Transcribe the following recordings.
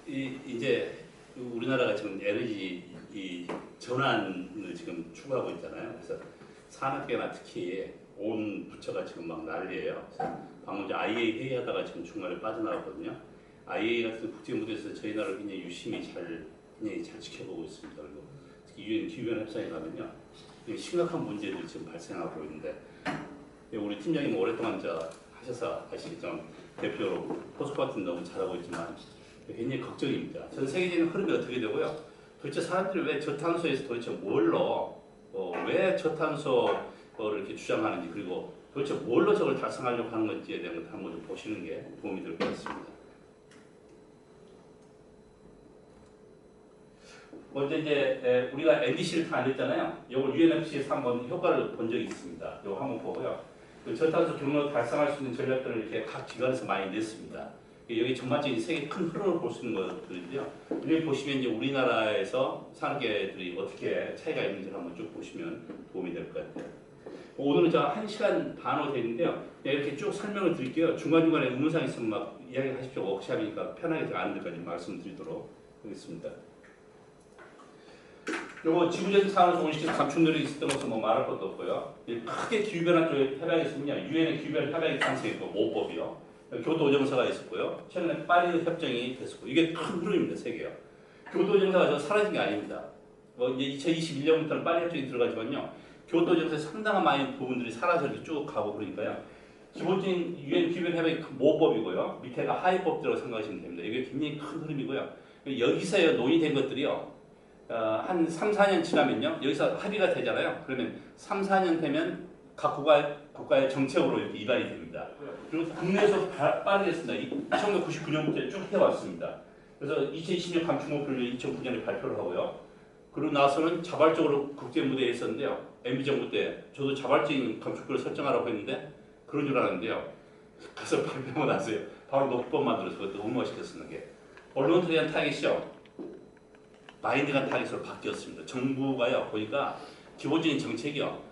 이제 우리나라가 지금 에너지 이 전환을 지금 추구하고 있잖아요. 그래서 산업계나 특히 온 부처가 지금 막 난리예요. 그래서 방금 이제 IEA 회의하다가 지금 중간에 빠져나왔거든요. IEA 같은 국제 무대에서 저희 나라를 굉장히 유심히 굉장히 잘 지켜보고 있습니다. 그리고 특히 유엔 기후변화 협상에 가면요, 심각한 문제들이 지금 발생하고 있는데, 우리 팀장님 오랫동안 하셔서 아시겠지만 대표로 포스코 같은 너무 잘하고 있지만 굉장히 걱정입니다. 전 세계적인 흐름이 어떻게 되고요? 도대체 사람들이 왜 저탄소에서 도대체 뭘로 왜 저탄소를 이렇게 주장하는지, 그리고 도대체 뭘로 저걸 달성하려고 하는 건지에 대한 것을 한번 좀 보시는 게 도움이 될 것 같습니다. 먼저 이제 우리가 NDC를 다 안 했잖아요. 이걸 UNFC에서 한번 효과를 본 적이 있습니다. 이거 한번 보고요. 그 저탄소 경로 달성할 수 있는 전략들을 이렇게 각 기관에서 많이 냈습니다. 여기 전반적인 세계 큰 흐름을 볼 수 있는 것들인데요. 여기 보시면 이제 우리나라에서 산업계들이 어떻게 차이가 있는지 한번 쭉 보시면 도움이 될 것 같아요. 오늘은 제가 1시간 반으로 되어 있는데요. 이렇게 쭉 설명을 드릴게요. 중간중간에 의문사항 있으면 막 이야기하십시오. 워크샵이니까 편하게 제가 아는 데까지 말씀드리도록 하겠습니다. 요거 지구적 산업에서 온실가스 감축 노력이 있었던 것은 뭐 말할 것도 없고요. 크게 기후변화 쪽에 협약했으면요. 유엔의 기후변화 협약이 상승했고, 모법이요. 교토오정서가 있었고요. 최근에 파리 협정이 됐었고, 이게 큰 흐름입니다. 세계요. 교토오정서가 사라진 게 아닙니다. 이제 2021년부터는 파리 협정이 들어가지만요. 교토오정서의 상당한 많은 부분들이 사라져 이렇게 쭉 가고 그러니까요. 기본적인 유엔 기후변화 협약이 모법이고요. 밑에가 하위법들이라고 생각하시면 됩니다. 이게 굉장히 큰 흐름이고요. 여기서 논의된 것들이요. 한 3, 4년 지나면요. 여기서 합의가 되잖아요. 그러면 3, 4년 되면 각 국가의 정책으로 이렇게 입안이 됩니다. 그리고 국내에서 빠르게 했습니다. 1999년부터 쭉 해왔습니다. 그래서 2020년 감축 목표를 2009년에 발표를 하고요. 그러고 나서는 자발적으로 국제 무대에 있었는데요. MB 정부 때 저도 자발적인 감축표를 설정하라고 했는데 그런 줄 알았는데요. 가서 발표하고 나서요. 바로 녹법 만들어서 그것도 응모시켰었는 게 언론들에 대한 타깃이요. 마인드가 타깃으로 바뀌었습니다. 정부가요. 보니까 기본적인 정책이요.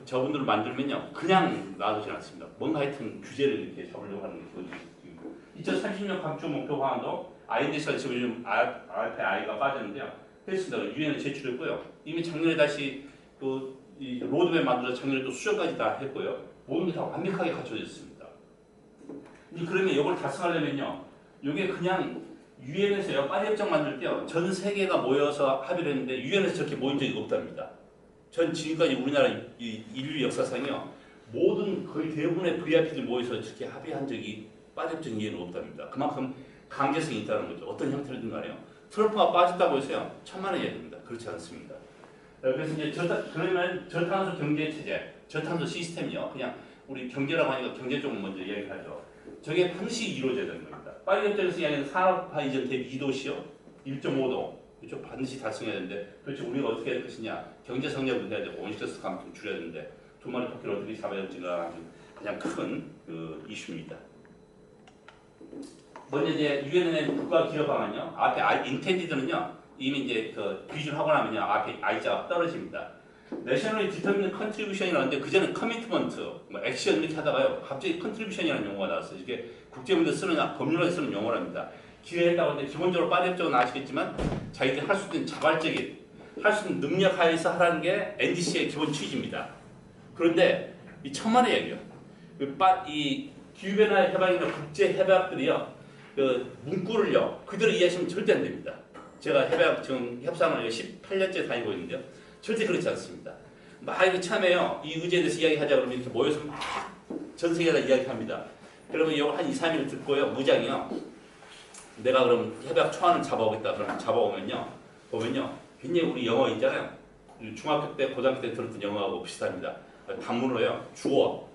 저분들을 만들면요. 그냥 놔두지 않습니다. 뭔가 하여튼 규제를 이렇게 잡으려고 하는 게 기본적이고. 2030년 감축 목표 화환도 INDC가 지금 요즘 RPI가 빠졌는데요. 했습니다. 유엔에 제출했고요. 이미 작년에 다시 이 로드맵 만들어서 작년에 또 수정까지 다 했고요. 모든 게 다 완벽하게 갖춰져 있습니다. 그러면 이걸 달성하려면요. 이게 그냥 유엔에서요. 파리 협정 만들 때요. 전 세계가 모여서 합의를 했는데 유엔에서 저렇게 모인 적이 없답니다. 전 지금까지 우리나라 인류 역사상이요. 모든 거의 대부분의 VIP들이 모여서 저렇게 합의한 적이 파리 협정 이해는 없답니다. 그만큼 강제성이 있다는 거죠. 어떤 형태로든 간에요. 트럼프가 빠졌다고 해서요. 천만의 얘기입니다. 그렇지 않습니다. 그래서 이제 그러면 저탄소 경제 체제, 저탄소 시스템이요. 그냥 우리 경제라고 하니까 경제 쪽은 먼저 이야기하죠. 저게 반드시 이루어져야 되는 겁니다. 파리 협정에서 이야기하는 산업화 이전 대비 2도시요. 1.5도. 그렇죠? 반드시 달성해야 되는데 도대체 우리가 어떻게 할 것이냐. 경제 성장도 해야 되고 온실가스 감축 줄여야 되는데 두 마리 토끼를 어떻게 잡아야 될지가 가장 큰 이슈입니다. 먼저 이제 유엔의 국가 기여 방안요. 앞에 인텐디드는요. 이미 이제 비준하고 나면요. 앞에 I자가 떨어집니다. Nationally Determined Contribution이라는데 그전에 커미트먼트, 액션 이렇게 하다가요. 갑자기 컨트리뷰션이라는 용어가 나왔어요. 이게 국제문제 쓰는 법률에 쓰는 용어랍니다. 기여했다고 하는데 기본적으로 파리 협정은 아시겠지만 자기들이 할 수 있는 자발적인 할 수 있는 능력 하에서 하라는 게 NDC의 기본 취지입니다. 그런데 이 천만의 얘기요. 이 기후변화 협약이나 국제 협약들이요. 문구를요. 그대로 이해하시면 절대 안 됩니다. 제가 지금 협상을 18년째 다니고 있는데요. 절대 그렇지 않습니다. 막 이렇게 참여요. 이 의제에 대해서 이야기하자 그러면 이렇게 모여서 막 전 세계에다 이야기합니다. 그러면 이거 한 2, 3일 듣고요. 무장이요. 내가 그럼 협약 초안을 잡아오겠다. 그러면 잡아오면요. 보면요. 굉장히 우리 영어 있잖아요. 중학교 때, 고등학교 때 들었던 영어하고 비슷합니다. 단문으로요. 주어,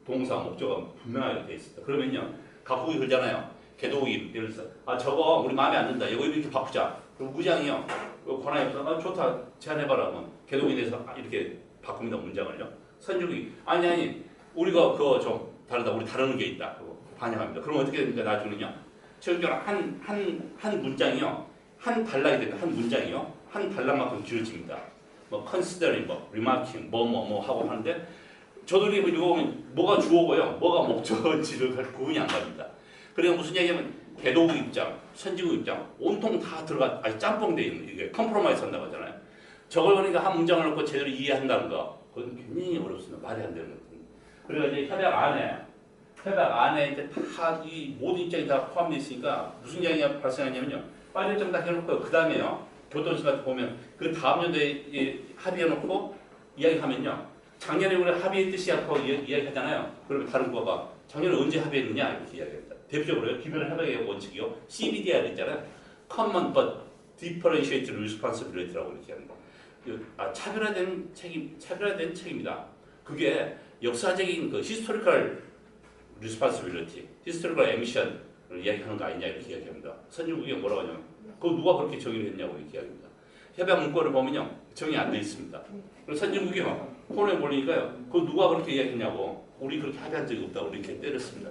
동사, 목적어 분명하게 되어 있습니다. 그러면요. 각국이 그러잖아요. 개도국이 예를 들어서 저거 우리 마음에 안 든다. 이거 이렇게 바꾸자. 그럼 무장이요. 권한이 없어서 좋다. 제안해봐라. 하면 개도국에 대해서 이렇게 바꿉니다. 문장을요. 선조국이 아니 우리가 그거 좀 다르다. 우리 다르는 게 있다. 그거 반영합니다. 그럼 어떻게 됩니까? 나중에는요. 최종적으로 한 문장이요. 한 단락이 됩니다. 한 문장이요. 한 단락만큼 길어집니다. considering, remarking, 하고 하는데 저도 이거 보면 뭐가 주어고요. 뭐가 목적인지를 구분이 안 갑니다. 그러니까 무슨 얘기냐면 개도국 입장, 선진국 입장 온통 다 들어가 아니 짬뽕돼 있는 이게 컴프로마이즈 한다고 하잖아요. 저걸 그러니까 한 문장을 놓고 제대로 이해한다는 거 그건 굉장히 어렵습니다. 말이 안 되는 거거든요. 그리고 이제 협약 안에 이제 다 이 모든 입장이 다 포함되어 있으니까 무슨 이야기가 발생하냐면요. 파리 협정 다 해놓고요. 그 다음에요. 교토시 같은 거 보면 그 다음 연도에 합의해놓고 이야기하면요. 작년에 우리 합의했듯이 하고 이야기하잖아요. 그러면 다른 거가 작년에 언제 합의했느냐 이렇게 이야기합니다. 대표적으로요. 기별 협약의 원칙이요. CBDR 있잖아요. Common but Differentiated Responsibility라고 이렇게 합니다. 차별화된 책임이다. 그게 역사적인 그 historical responsibility, historical ambition을 이야기하는 거 아니냐 이렇게 이야기합니다. 선진국이 뭐라고 하냐면 그거 누가 그렇게 정의를 했냐고 이렇게 이야기합니다. 협약 문구를 보면요. 정의 안 돼 있습니다. 그래서 선진국이 혼에 몰리니까요. 그거 누가 그렇게 이야기했냐고 우리 그렇게 합의한 적이 없다고 이렇게 때렸습니다.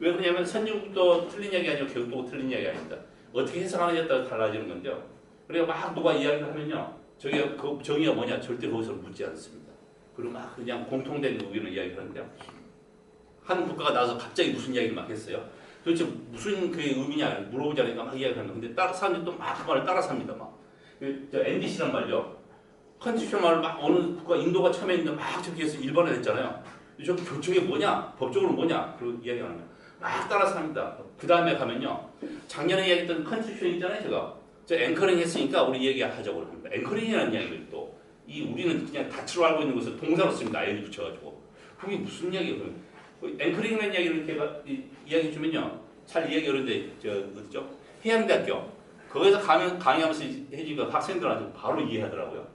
왜 그러냐면 선진국도 틀린 이야기 아니고 교육도 틀린 이야기 아닙니다. 어떻게 해석하느냐에 따라 달라지는 건데요. 그러니까 막 누가 이야기를 하면요. 저게 그 정의가 뭐냐 절대 거기서 묻지 않습니다. 그리고 막 그냥 공통된 의견을 이야기하는데요. 한 국가가 나와서 갑자기 무슨 이야기를 막 했어요. 도대체 무슨 그게 의미냐 물어보지 않으니까 막 이야기하는 건데 따라 사람들이 또 막 그 말을 따라서 합니다. 막. 저 NDC란 말이요. 컨스티튜션 말을 막 어느 국가 인도가 처음에 있는데 막 저기 해서 일본에 냈잖아요. 저게 뭐냐? 법적으로 뭐냐? 그런 이야기하는 거예요. 막 따라서 합니다. 그 다음에 가면요. 작년에 이야기했던 컨스티튜션 있잖아요. 저 앵커링 했으니까 우리 얘기하자고 합니다. 앵커링이라는 이야기를 또 우리는 그냥 다치로 알고 있는 것을 동사로 씁니다. 아이를 붙여가지고. 그게 무슨 이야기예요? 앵커링이라는 이야기를 이렇게 이야기해 주면요. 잘 이야기 어려운데 어디죠? 해양대학교. 거기서 강의하면서 해주니까 학생들한테 바로 이해하더라고요.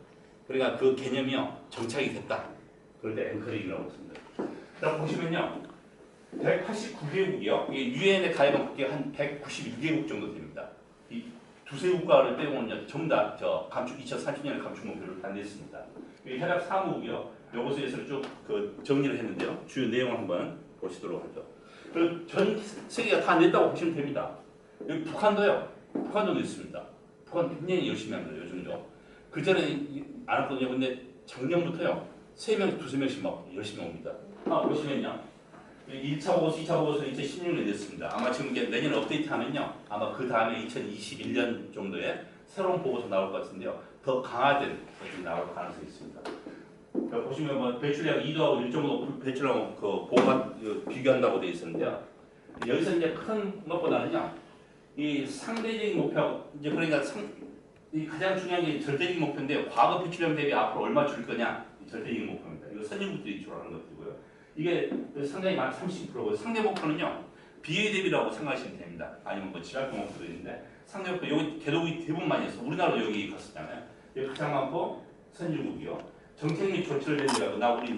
그러니까 그 개념이요. 정착이 됐다. 그럴 때 앵커링이라고 씁니다. 자 보시면요. 189개국이요. 이게 유엔에 가입한 국가가 한 192개국 정도 됩니다. 이 두세 국가를 빼고는 전부 다 2030년에 감축 목표를 달성했습니다. 협약 사무국이요. 요것에서 쭉 정리를 했는데요. 주요 내용을 한번 보시도록 하죠. 그리고 전 세계가 다 냈다고 보시면 됩니다. 여기 북한도 냈습니다. 북한 굉장히 열심히 합니다. 요즘도. 그 전에 안 했거든요. 근데 작년부터요. 3명, 2~3명씩 막 열심히 옵니다. 보시면요. 1차 보고서, 2차 보고서 2016년에 냈습니다. 아마 지금 이제 내년 업데이트하면요. 아마 그 다음에 2021년 정도에 새로운 보고서 나올 것 같은데요. 더 강화된 것이 나올 가능성이 있습니다. 보시면 뭐 배출량 2도하고 1.5 배출량 보호가 비교한다고 되어 있었는데요. 여기서 이제 큰 것보다는요. 이 상대적인 목표, 이제 그러니까 이 가장 중요한 게 절대적인 목표인데 과거 배출량 대비 앞으로 얼마 줄 거냐 이 절대적인 목표입니다. 이거 선진국들이 주로하는 것들이고요. 이게 상당히 많이 30%고 상대 목표는요. 비례 대비라고 생각하시면 됩니다. 아니면 뭐 지랄표 목표도 있는데 상대 목표 여기 개도국이 대부분 많이 있어. 우리나라도 여기 갔었잖아요. 여기 가장 많고 선진국이요. 정책 및 조치를 내는다고 나 우리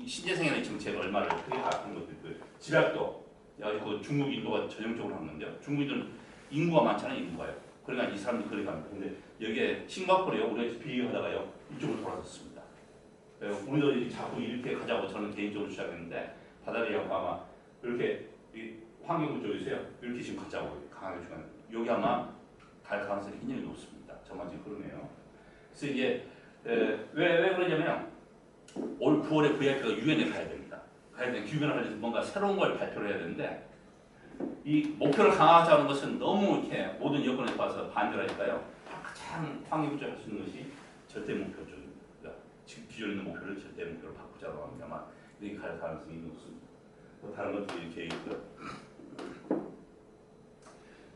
신재생산의 정책을 얼마를 크게 바꾼 것도 있고요. 지략도 그 중국 인도가 전형적으로 한 건데요. 중국인들은 인구가 많잖아요. 인구가요. 그러니까 이 사람들이 그리 갑니다. 근데 여기에 싱가포르요. 우리가 비교하다가요. 이쪽으로 돌아섰습니다. 우리도 이제 자꾸 이렇게 가자고 저는 개인적으로 주장했는데 바다리하고 아마 이렇게 환경부 쪽에서요. 이렇게 지금 가자고 강하게 주장합니다. 여기 아마 갈 가능성이 굉장히 높습니다. 저만 지금 그러네요. 그래서 이게 왜 그러냐면 올 9월에 VIP가 유엔에 가야 됩니다. 가야 되는 규변을 하려서 뭔가 새로운 걸 발표를 해야 되는데 이 목표를 강화하자는 것은 너무 이렇게 모든 여건에 봐서 반대를 하니까요. 가장 환경부처 할 수 있는 것이 절대 목표 쪽입니다. 지금 기존에 있는 목표를 절대 목표로 바꾸자고 합니다만 이렇게 갈 가능성이 높습니다. 또 다른 것도 이렇게 있고요.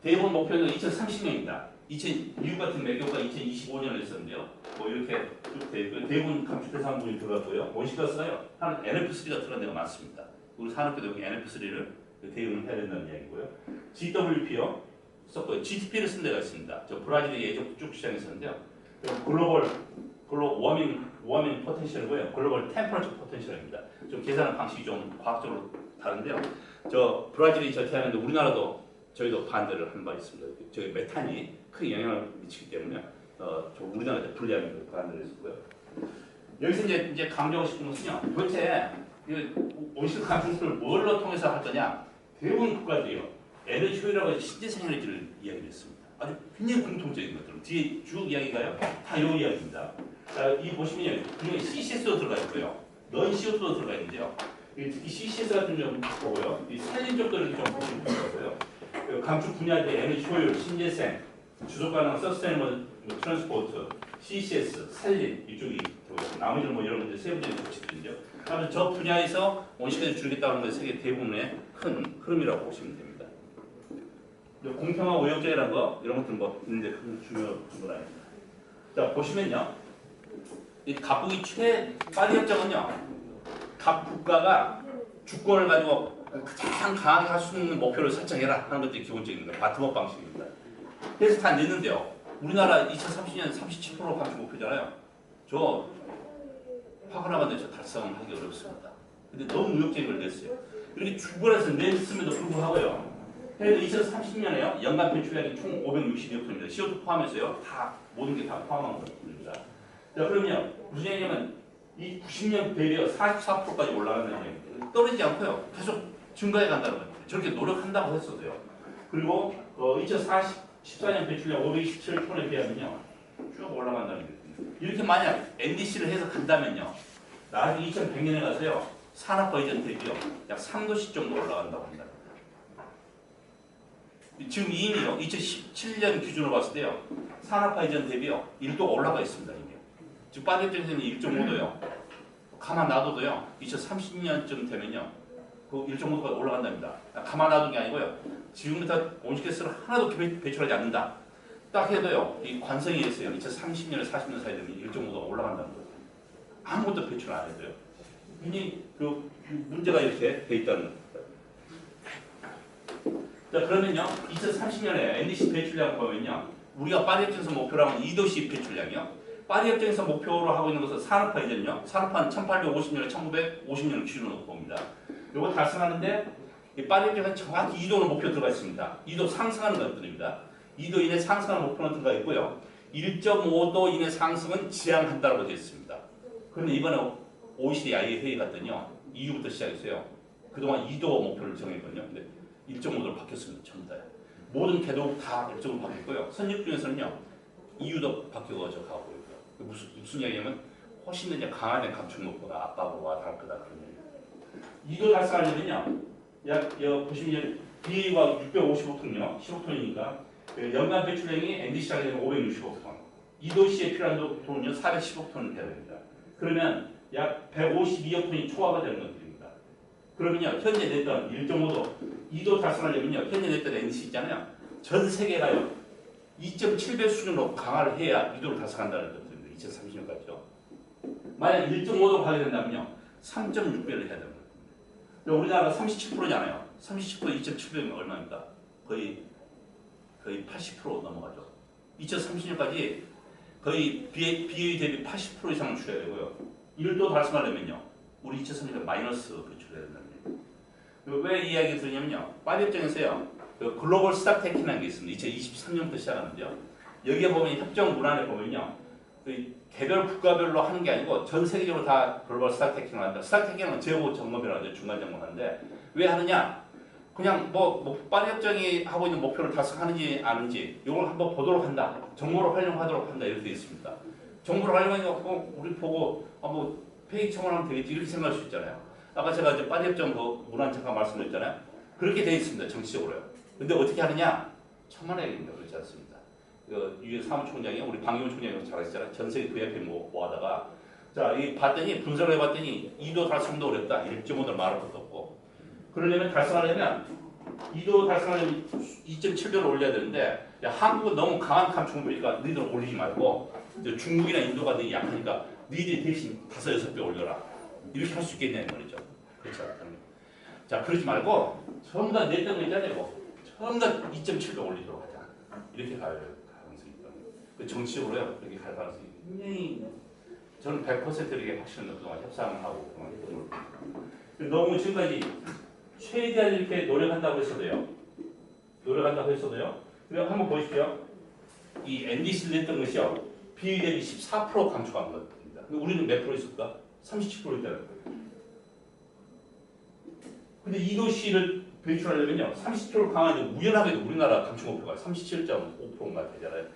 대부분 목표는 2030년입니다. 미국 같은 매교가 2025년에 했었는데요. 뭐 이렇게 쭉 돼 있고요. 대부분 감축대상분이 들어갔고요. 원시가스가요. 한 NF3가 들어간 데가 많습니다. 우리 산업계도 여기 NF3를 대응을 해야 된다는 이야기고요. GWP요. 썼고요. GTP를 쓴 데가 있습니다. 저 브라질에 예전 쭉 시장했었는데요. 글로벌 워밍 포텐셜이고요. 글로벌 템퍼러처 포텐셜입니다. 좀 계산하는 방식이 좀 과학적으로 다른데요. 저 브라질이 저렇게 하는데 우리나라도 저희도 반대를 한 바 있습니다. 저희 메탄이 크게 영향을 미치기 때문에 우리나라에 불리하게 반대를 했고요. 여기서 이제 강조하고 싶은 것은요. 도대체 온실가스 감축을 뭘로 통해서 할 거냐? 대부분 국가들이요. 에너지 효율하고 신재생에너지를 이야기를 했습니다. 아주 굉장히 공통적인 것들. 뒤에 쭉 이야기가요. 다 이 이야기입니다. 이 보시면요. 그중에 CCS도 들어가 있고요. 넌 CO2도 들어가 있는데요. 특히 CCS 같은 경우 보고요. 이 살림 쪽들을 좀 보시면 좋겠어요. 감축 분야의 에너지 효율, 신재생, 주속 가능한 서스테이너블 트랜스포트, CCS, 산림 이쪽이 들어가고 나머지는 뭐 여러분들 세부적인 법칙들이죠. 아무튼 저 분야에서 온실가스 줄이겠다는 것이 세계 대부분의 큰 흐름이라고 보시면 됩니다. 공평한 오역제라는 거 이런 것들 뭐 있는데 큰 중요한 건 아닙니다. 자 보시면요, 이 갑북이 최 파리 협정은요, 각 국가가 주권을 가지고 가장 강하게 할 수 있는 목표를 설정해라 하는 것들이 기본적인 거예요. 바텀업 방식입니다. 그래서 다 냈는데요. 우리나라 2030년 37% 감축 목표잖아요. 저 화가나가는데 저 달성하기 어렵습니다. 근데 너무 무역적인 걸 냈어요. 이렇게 주권에서 냈음에도 불구하고요. 그래도 2030년에요. 연간 배출량이 총 562억 톤입니다. CO2 포함해서요. 다 모든 게 다 포함한 겁니다. 자 그러면요. 무슨 얘기냐면 이 90년 대비해 44%까지 올라간다는 얘기입니다. 떨어지지 않고요. 계속 증가해 간다는 겁니다. 저렇게 노력한다고 했어도요. 그리고 2014년 배출량 527톤에 비하면요. 쭉 올라간다는 겁니다. 이렇게 만약 NDC를 해서 간다면요. 나중에 2100년에 가서요. 산업화 이전 대비요. 약 3도씩 정도 올라간다고 합니다. 지금 이미요. 2017년 기준으로 봤을 때요. 산업화 이전 대비요. 1도가 올라가 있습니다. 이미. 지금 파리 협정에서는 1.5도요. 가만 놔둬도요. 2030년쯤 되면요. 그 1.5도가 올라간답니다. 가만 놔둔 게 아니고요. 지금부터 온실가스를 하나도 배출하지 않는다. 딱 해도요. 이 관성에 있어요. 2030년에 40년 사이 되면 1.5도가 올라간다는 거예요. 아무것도 배출 안 해도요. 이미 그 문제가 이렇게 돼 있다는 겁니다. 자 그러면요. 2030년에 NDC 배출량 보면요. 우리가 파리 협정에서 목표로 하는 2도씨 배출량이요. 파리 협정에서 목표로 하고 있는 것은 산업화 이전요. 산업화는 1850년에 1950년을 기준으로 봅니다. 이거 달성하는데 이 파리 협정은 정확히 2도로 목표 들어가 있습니다. 2도 상승하는 것들입니다. 2도 이내 상승하는 목표는 들어가 있고요. 1.5도 이내 상승은 지향한다고 되어 있습니다. 그런데 이번에 OECD IEA 회의 갔더니요. EU부터 시작했어요. 그동안 2도 목표를 정했거든요. 근데 1.5도로 바뀌었습니다. 전부 다요. 모든 개도 다 1.5로 바뀌었고요. 선진 중에서는요. EU도 바뀌어서 가고 있고요. 무슨 이야기냐면 훨씬 더 이제 강한 감축 목표가 압박으로 와닿을 거다 그런 얘기예요. 2도 달성하려면요. 약 보시면 BA가 655톤이요. 15톤이니까 연간 배출량이 NDC가 되면 565톤. 2도시에 필요한 돈은요. 415톤을 해야 됩니다. 그러면 약 152억 톤이 초과가 되는 것들입니다. 그러면요. 현재 냈던 1.5도 2도 달성하려면요. 현재 냈던 NDC 있잖아요. 전 세계가요. 2.7배 수준으로 강화를 해야 2도를 달성한다는 것들입니다. 2030년까지요. 만약 1.5도 가게 된다면요. 3.6배를 해야 됩니다. 우리나라가 37%잖아요. 37% 2.7배면 얼마입니까? 거의 80% 넘어가죠. 2030년까지 거의 BA 대비 80% 이상을 줄여야 되고요. 1도 달성하려면요. 우리 2030년 마이너스 배출해야 된다는 얘기예요. 왜 이 이야기 드리냐면요. 파리 협정에서요. 글로벌 스탁 테킹이라는 게 있습니다. 2023년부터 시작하는데요. 여기에 보면 협정 문안에 보면요. 개별 국가별로 하는 게 아니고 전 세계적으로 다 글로벌 스탁 테킹을 한다. 스탁 테킹은 재고 점검이라고 하죠. 중간 점검하는데 왜 하느냐? 그냥 파리 협정이 하고 있는 목표를 달성하는지 아닌지 이걸 한번 보도록 한다. 정보를 활용하도록 한다. 이렇게 되어 있습니다. 정보를 활용하고 우리 보고 회의 청원하면 되겠지 이렇게 생각할 수 있잖아요. 아까 제가 이제 파리 협정 문안 잠깐 말씀드렸잖아요. 그렇게 되어 있습니다. 정치적으로요. 근데 어떻게 하느냐? 천만에입니다. 그렇지 않습니다. 유엔 사무총장이 우리 방기문 총장이 잘하시잖아요. 전 세계 VIP 모아다가 자, 이 봤더니 분석을 해봤더니 2도 달성도 어렵다. 1.5도 말할 것도 없고. 그러려면 달성하려면 2도 달성하려면 2.7도를 올려야 되는데 야, 한국은 너무 강한 감축물이니까 너희들 올리지 말고 이제 중국이나 인도가 되게 약하니까 너희들이 대신 5, 6배 올려라. 이렇게 할 수 있겠냐는 말이죠. 그렇지 않다는 거. 자, 그러지 말고 전부 다 냈던 거 있잖아요. 전부 다 2.7도 올리도록 하자. 이렇게 갈 가능성이 있다. 정치적으로요. 그렇게 갈 가능성이 굉장히 저는 100% 이렇게 확신을 그동안 협상하고 그동안 했던 겁니다. 너무 지금까지 최대한 이렇게 노력한다고 했어도요. 그럼 한번 보십시오. 이 NDC를 냈던 것이요. 비율 대비 14% 감축한 겁니다. 우리는 몇 프로 있을까? 37% 있잖아요. 근데 2도씨를 배출하려면요. 37% 강하는데 우연하게도 우리나라 감축 목표가 37.5%가 되잖아요.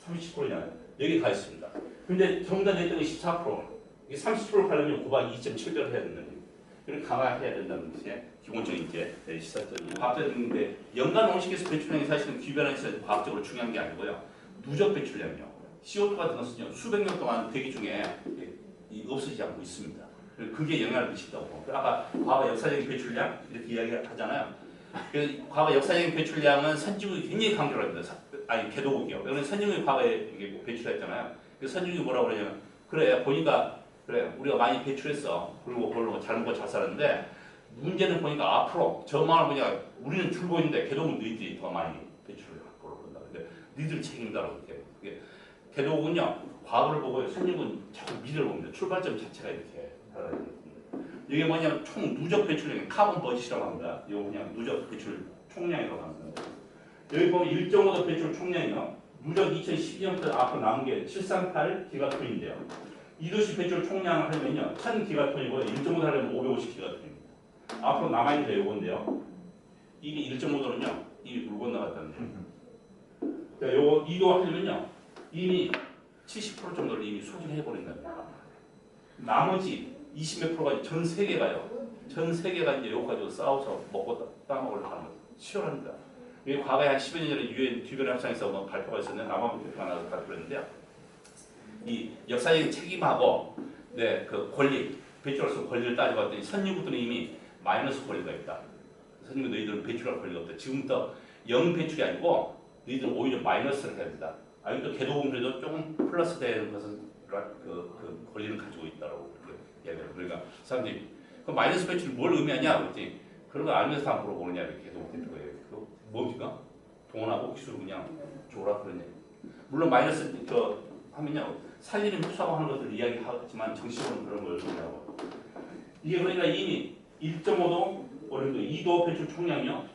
37%냐. 여기 가 있습니다. 근데 정답 냈던 게 14%. 이게 30% 가려면 곱하기 2.7배를 해야 된다는 얘기예요. 이렇게 강화해야 된다는 것이 기본적인 이제 시사적인 과학적인데 연간 온실가스 배출량이 사실은 기후변화에서 과학적으로 중요한 게 아니고요. 누적 배출량이요. CO2 같은 것은요 수백 년 동안 대기 중에 없어지지 않고 있습니다. 그게 영향을 미친다고. 아까 과거 역사적인 배출량 이렇게 이야기하잖아요. 그래서 과거 역사적인 배출량은 선진국이 굉장히 강조를 합니다. 아니 개도국이요. 그래서 선진국이 과거에 이게 배출했잖아요. 그래서 선진국이 뭐라고 그러냐면 그래 보니까 그래 우리가 많이 배출했어. 그리고 그걸로 잘 먹고 잘 살았는데 문제는 보니까 앞으로 전망을 보니까 우리는 줄고 있는데 개도국은 너희들이 더 많이 배출을 갖고 그런다. 근데 너희들이 책임다라고 이렇게. 그게 개도국은요 과거를 보고 선진국은 자꾸 미래를 봅니다. 출발점 자체가 이렇게. 이게 뭐냐면 총 누적 배출량, 카본 버짓이라고 합니다. 이거 그냥 누적 배출 총량이라고 합니다. 여기 보면 1.5도 배출 총량이요. 누적 2012년부터 앞으로 남은 게 738 기가톤인데요. 2도시 배출 총량을 하면요. 1000 기가톤이고 1.5도 하려면 550 기가톤입니다. 앞으로 남아있는 게 이건데요. 이게 1.5도는요. 이미 물 건너갔다는 거예요. 자, 요거 2도 하려면요. 이미 70% 정도를 이미 소진해버린답니다. 나머지 20몇 프로가 전 세계가요. 전 세계가 이제 요거 가지고 싸워서 먹고 따먹으려고 하는 거죠. 치열합니다. 이게 과거에 한 10여 년 전에 유엔 기후변화 협상에서 뭐 발표가 있었는데 남아공 대표가 나와서 발표했는데요. 이 역사적인 책임하고 네, 그 권리, 배출로서 권리를 따져봤더니 선진국들은 이미 마이너스 권리가 있다. 선진국 너희들은 배출할 권리가 없다. 지금부터 영 배출이 아니고 너희들은 오히려 마이너스를 해야 된다. 아니 또 개도국들도 조금 플러스 되는 것은 그 권리를 가지고 있다고 얘기해요. 그러니까 사람들이 그 마이너스 배출이 뭘 의미하냐 그랬더니 그런 거 알면서 다 물어보느냐 이렇게 개도국 대표가 얘기해요. 뭡니까? 돈하고 기술 그냥 줘라 그러냐. 물론 마이너스 하면요 살리는 흡수하고 하는 것을 이야기하지만 정식으로는 그런 걸 의미하고 이게 그러니까 이미 1.5도 어려도 2도 배출 총량이요.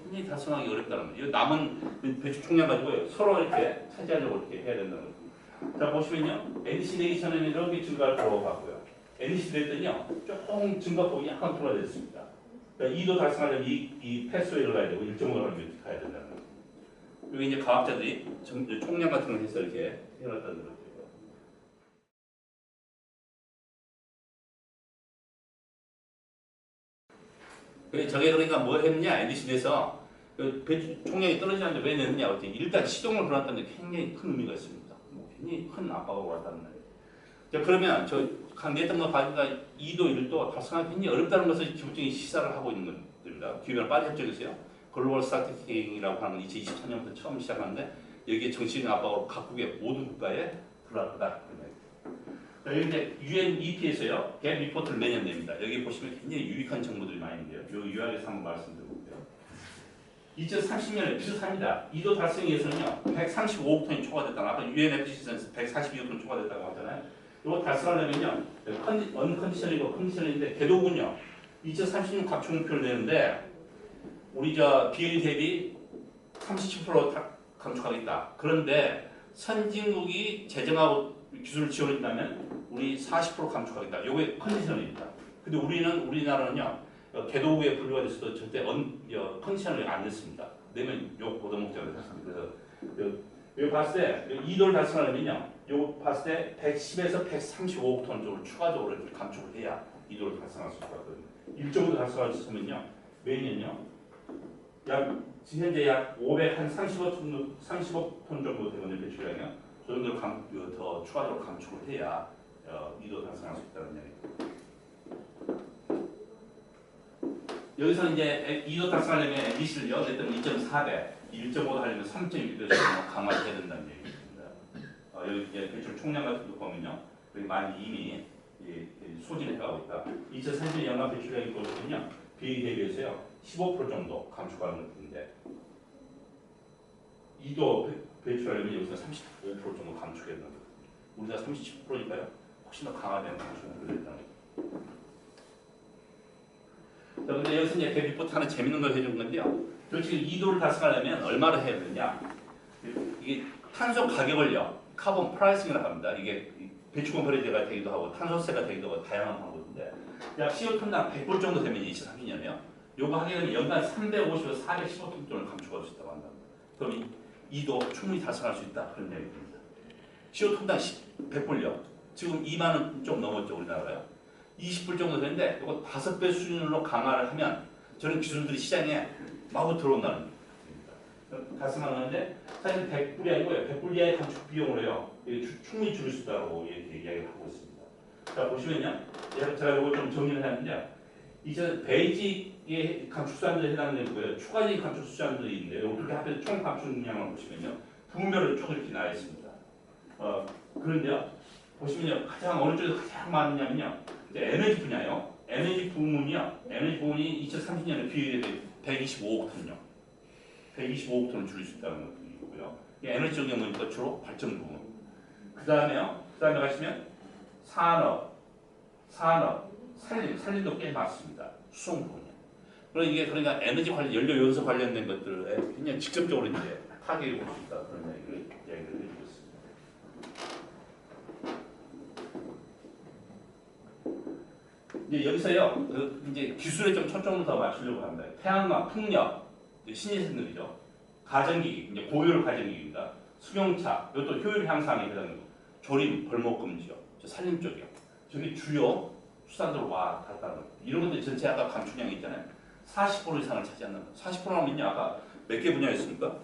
굉장히 달성하기 어렵다는 거예요. 남은 배출 총량 가지고 서로 이렇게 차지하려고 이렇게 해야 된다는 거예요. 자 보시면요 NC 되기 전에는 이렇게 증가를 들어가고요. NC 됐더니요 조금 증가폭이 약간 둔화됐습니다. 그러니까 2도 달성하려면 이 패스웨이를 가야 되고 1.5도를 가야 된다는 거예요. 여기 이제 과학자들이 총량 같은 걸 해서 이렇게 해놨다는 거예요. 저게 그러니까 뭐 했느냐 NDC에서 배출 총량이 떨어지는데 왜 냈느냐 그랬더니 일단 시동을 걸었다는 데 굉장히 큰 의미가 있습니다. 굉장히 큰 압박을 왔다는 거예요. 자 그러면 저 냈던 거 봐니까 2도 1도 달성하기 굉장히 어렵다는 것을 기본적인 시사를 하고 있는 것들입니다. 기후변화 파리 협정에서요. 글로벌 스타티스틱이라고 하는 건 2023년부터 처음 시작하는데 여기에 정치적 압박으로 각국의 모든 국가에 들어갔다. 여기 이제 UNEP에서요 갭 리포트를 매년 냅니다. 여기 보시면 굉장히 유익한 정보들이 많이 있는데요. 요 요약해서 한번 말씀드려볼게요. 2030년에 비슷합니다. 2도 달성에 의해서는요 135억 톤이 초과됐다고 아까 UNFCC에서 142억 톤 초과됐다고 하잖아요. 이거 달성하려면요 언컨디셔널이고 컨디셔널인데 개도국은요 2030년 각종 목표를 내는데 우리 BA 대비 37% 감축하겠다. 그런데 선진국이 재정하고 기술을 지원한다면 우리 40% 감축하겠다. 요게 컨디셔널입니다. 근데 우리나라는요 개도국에 분류가 됐어도 절대 컨디셔널이 안 됐습니다. 내면 요 고도목적을 했습니다. 그래서 여기 봤을 때 2도를 달성하려면요 요거 봤을 때 110에서 135억 톤 쪽을 추가적으로 이렇게 감축을 해야 2도를 달성할 수 있거든요. 1.5도 달성할 수 있으면요 매년요 현재 약 530억 톤 정도 되는 배출량이요. 저 정도를 더 추가적으로 감축을 해야 2도 달성할 수 있다는 이야기입니다. 여기서 이제 2도 달성하려면 NDC를요 냈던 2.4배, 1.5도 하려면 3.1배 강화를 해야 된다는 얘기입니다. 여기 이제 배출 총량 같은 거 보면요, 여기 많이 이미 소진해 가고 있다. 2030년 연간 배출량이 보시면요, 비에 대비해서요 15% 정도 감축하는 것인데 2도 배출하려면 여기서 35% 정도 감축해야 된다. 우리가 37%니까요. 훨씬 더 강화된 감축을 했다는 거죠. 자, 근데 여기서 이제 갭 리포트 하나 재밌는 걸 해준 건데요. 도대체 2도를 달성하려면 얼마를 해야 되느냐? 이게 탄소 가격을요, 카본 프라이싱이라고 합니다. 이게 배출권 거래제가 되기도 하고 탄소세가 되기도 하고 다양한 방법인데 약 CO2당 100불 정도 되면 2030년에요. 요거 하게 되면 연간 350에서 415톤 정도를 감축할 수 있다고 한다. 그럼 2도 충분히 달성할 수 있다. 그런 얘기입니다. CO2당 100불요. 지금 2만 원 좀 넘었죠, 우리나라가요. 20불 정도 되는데 이거 5배 수준으로 강화를 하면 저런 기술들이 시장에 마구 들어온다는 겁니다. 가슴하는데 사실 100불이 아니고요. 100불 이하의 감축 비용으로요. 충분히 줄일 수 있다고 이렇게 이야기를 하고 있습니다. 자 보시면요. 제가 이걸 좀 정리를 했는데 이제 베이직의 감축 수단들에 해당되는 거예요. 추가적인 감축 수단들이 있는데요. 그렇게 합해서 총 감축량을 보시면요. 부분별로 쭉 이렇게 나와 있습니다. 그런데요. 보시면요. 가장 어느 쪽에 가장 많으냐면요. 이제 에너지 분야요. 에너지 부문이요. 에너지 부문이 2030년에 비율이 125억 톤요. 125억 톤을 줄일 수 있다는 것이고요. 에너지 쪽에 보니까 주로 발전 부문. 그 다음에요. 그 다음에 가시면 산업, 산림도 꽤 많습니다. 수송 부분이요. 그러니까 에너지 관련, 연료 요소 관련된 것들에 그냥 직접적으로 이제 타격이 올 수 있다 그런 이야기를 해주고 있습니다. 이제 여기서요, 이제 기술에 좀 초점을 더 맞추려고 합니다. 태양광, 풍력, 신재생들이죠. 가전기기, 이제 고효율 가전기기입니다. 수경차, 이것도 효율 향상에 해당되고, 조림, 벌목금지요. 산림 쪽이요. 저게 주요 수단으로 와 닿다는 거. 이런 것들 전체 아까 감축량이 있잖아요. 40% 이상을 차지한다는 거. 40%면요, 아까 몇 개 분야였습니까?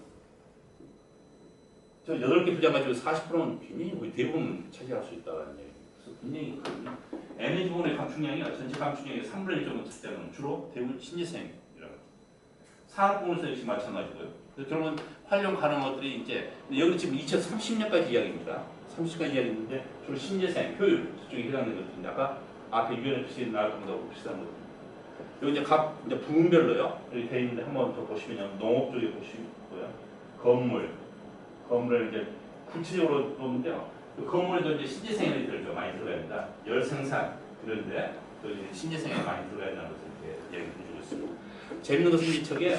저 8개 분야 가지고 40%는 굉장히 거의 대부분 차지할 수 있다는 얘기. 그래서 굉장히 크거든요. 에너지 부분의 감축량이 전체 감축량의 3분의 1 정도 차지하는 주로 대부분 신재생이라고 합니다. 산업 부분에서 역시 마찬가지고요. 그래서 결국은 활용 가능한 것들이 이제 여기 지금 2030년까지 이야기입니다. 30까지 이야기인데 주로 신재생, 효율 저쪽에 해당되는 것들인데 아까 앞에 UNFC에 나왔던 것하고 비슷한 것들. 여기 이제 각 이제 부문별로요. 여기 돼 있는데 한번 더 보시면요. 농업 쪽에 보시고요. 건물을 이제 구체적으로 보는데요. 그 건물에도 이제 신재생 에너지를 좀 많이 들어가야 된다. 열 생산 그런데 또 이제 신재생에 많이 들어가야 된다는 것을 이렇게 얘기해 주고 있습니다. 재밌는 것은 이쪽에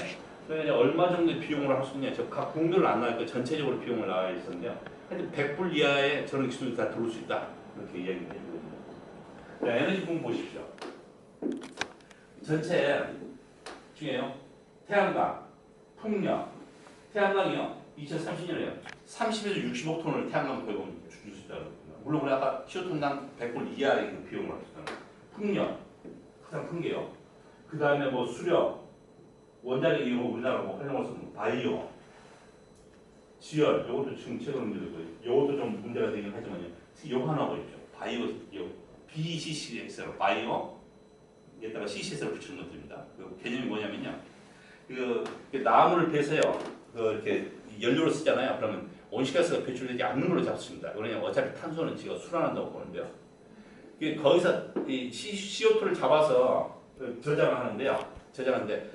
얼마 정도의 비용을 할 수 있냐. 저 각 부문별로 안 나왔고 전체적으로 비용을 나와 있었는데요. 하여튼 100불 이하의 저런 기술이 다 들어올 수 있다. 이렇게 이야기를 해주거든요. 자, 에너지 부분 보십시오. 전체 중에요. 태양광, 풍력, 태양광이요. 2030년에요. 30에서 60억 톤을 태양광 도입을 줄일 수 있다는 겁니다. 물론 우리 아까 킬로톤당 100불 이하의 그 비용을 할 수 있다는 겁니다. 풍력, 가장 큰 게요. 그 다음에 뭐 수력, 원자력 이거 우리나라 뭐 활용할 수 있는 바이오, 지열, 이것도 지금 최근 문제되고, 이것도 좀 문제가 되긴 하지만요. 이거 하나 보십시오. 바이오, BCCS로 바이오, 여기다가 CCS를 붙이는 것들입니다. 그 개념이 뭐냐면요. 그 나무를 베서요. 이렇게 연료로 쓰잖아요. 그러면 온실가스가 배출되지 않는 걸로 잡습니다. 그러냐 어차피 탄소는 지가 순환한다고 보는데요. 거기서 이 CO2를 잡아서 저장을 하는데요. 저장하는데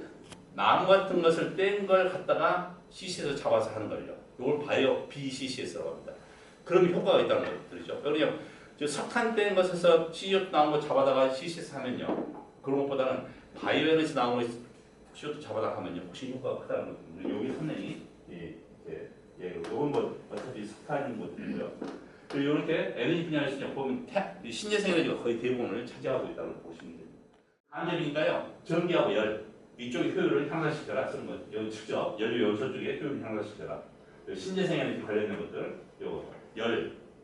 나무 같은 것을 뗀 걸 갖다가 CC에서 잡아서 하는 거죠. 이걸 바이오 BCCS라고 합니다. 그런 효과가 있다는 것들이죠. 그러냐 석탄 뗀 것에서 CO2 나온 거 잡아다가 CC에서 하면요. 그런 것보다는 바이오에너지 나온 거 CO2 잡아다가 하면요. 훨씬 효과가 크다는 거거든요. 여기 선명히 이건 뭐 어차피 석탄인 것들이고요. 그리고 이렇게 에너지 분야에서 보면 신재생 에너지가 거의 대부분을 차지하고 있다고 보시면 됩니다. 다음 점이니까요. 전기하고 열 이쪽의 효율을 향상시켜라 쓰는 것. 여기 직접 연료 요소 쪽에 효율을 향상시켜라. 신재생 에너지 관련된 것들,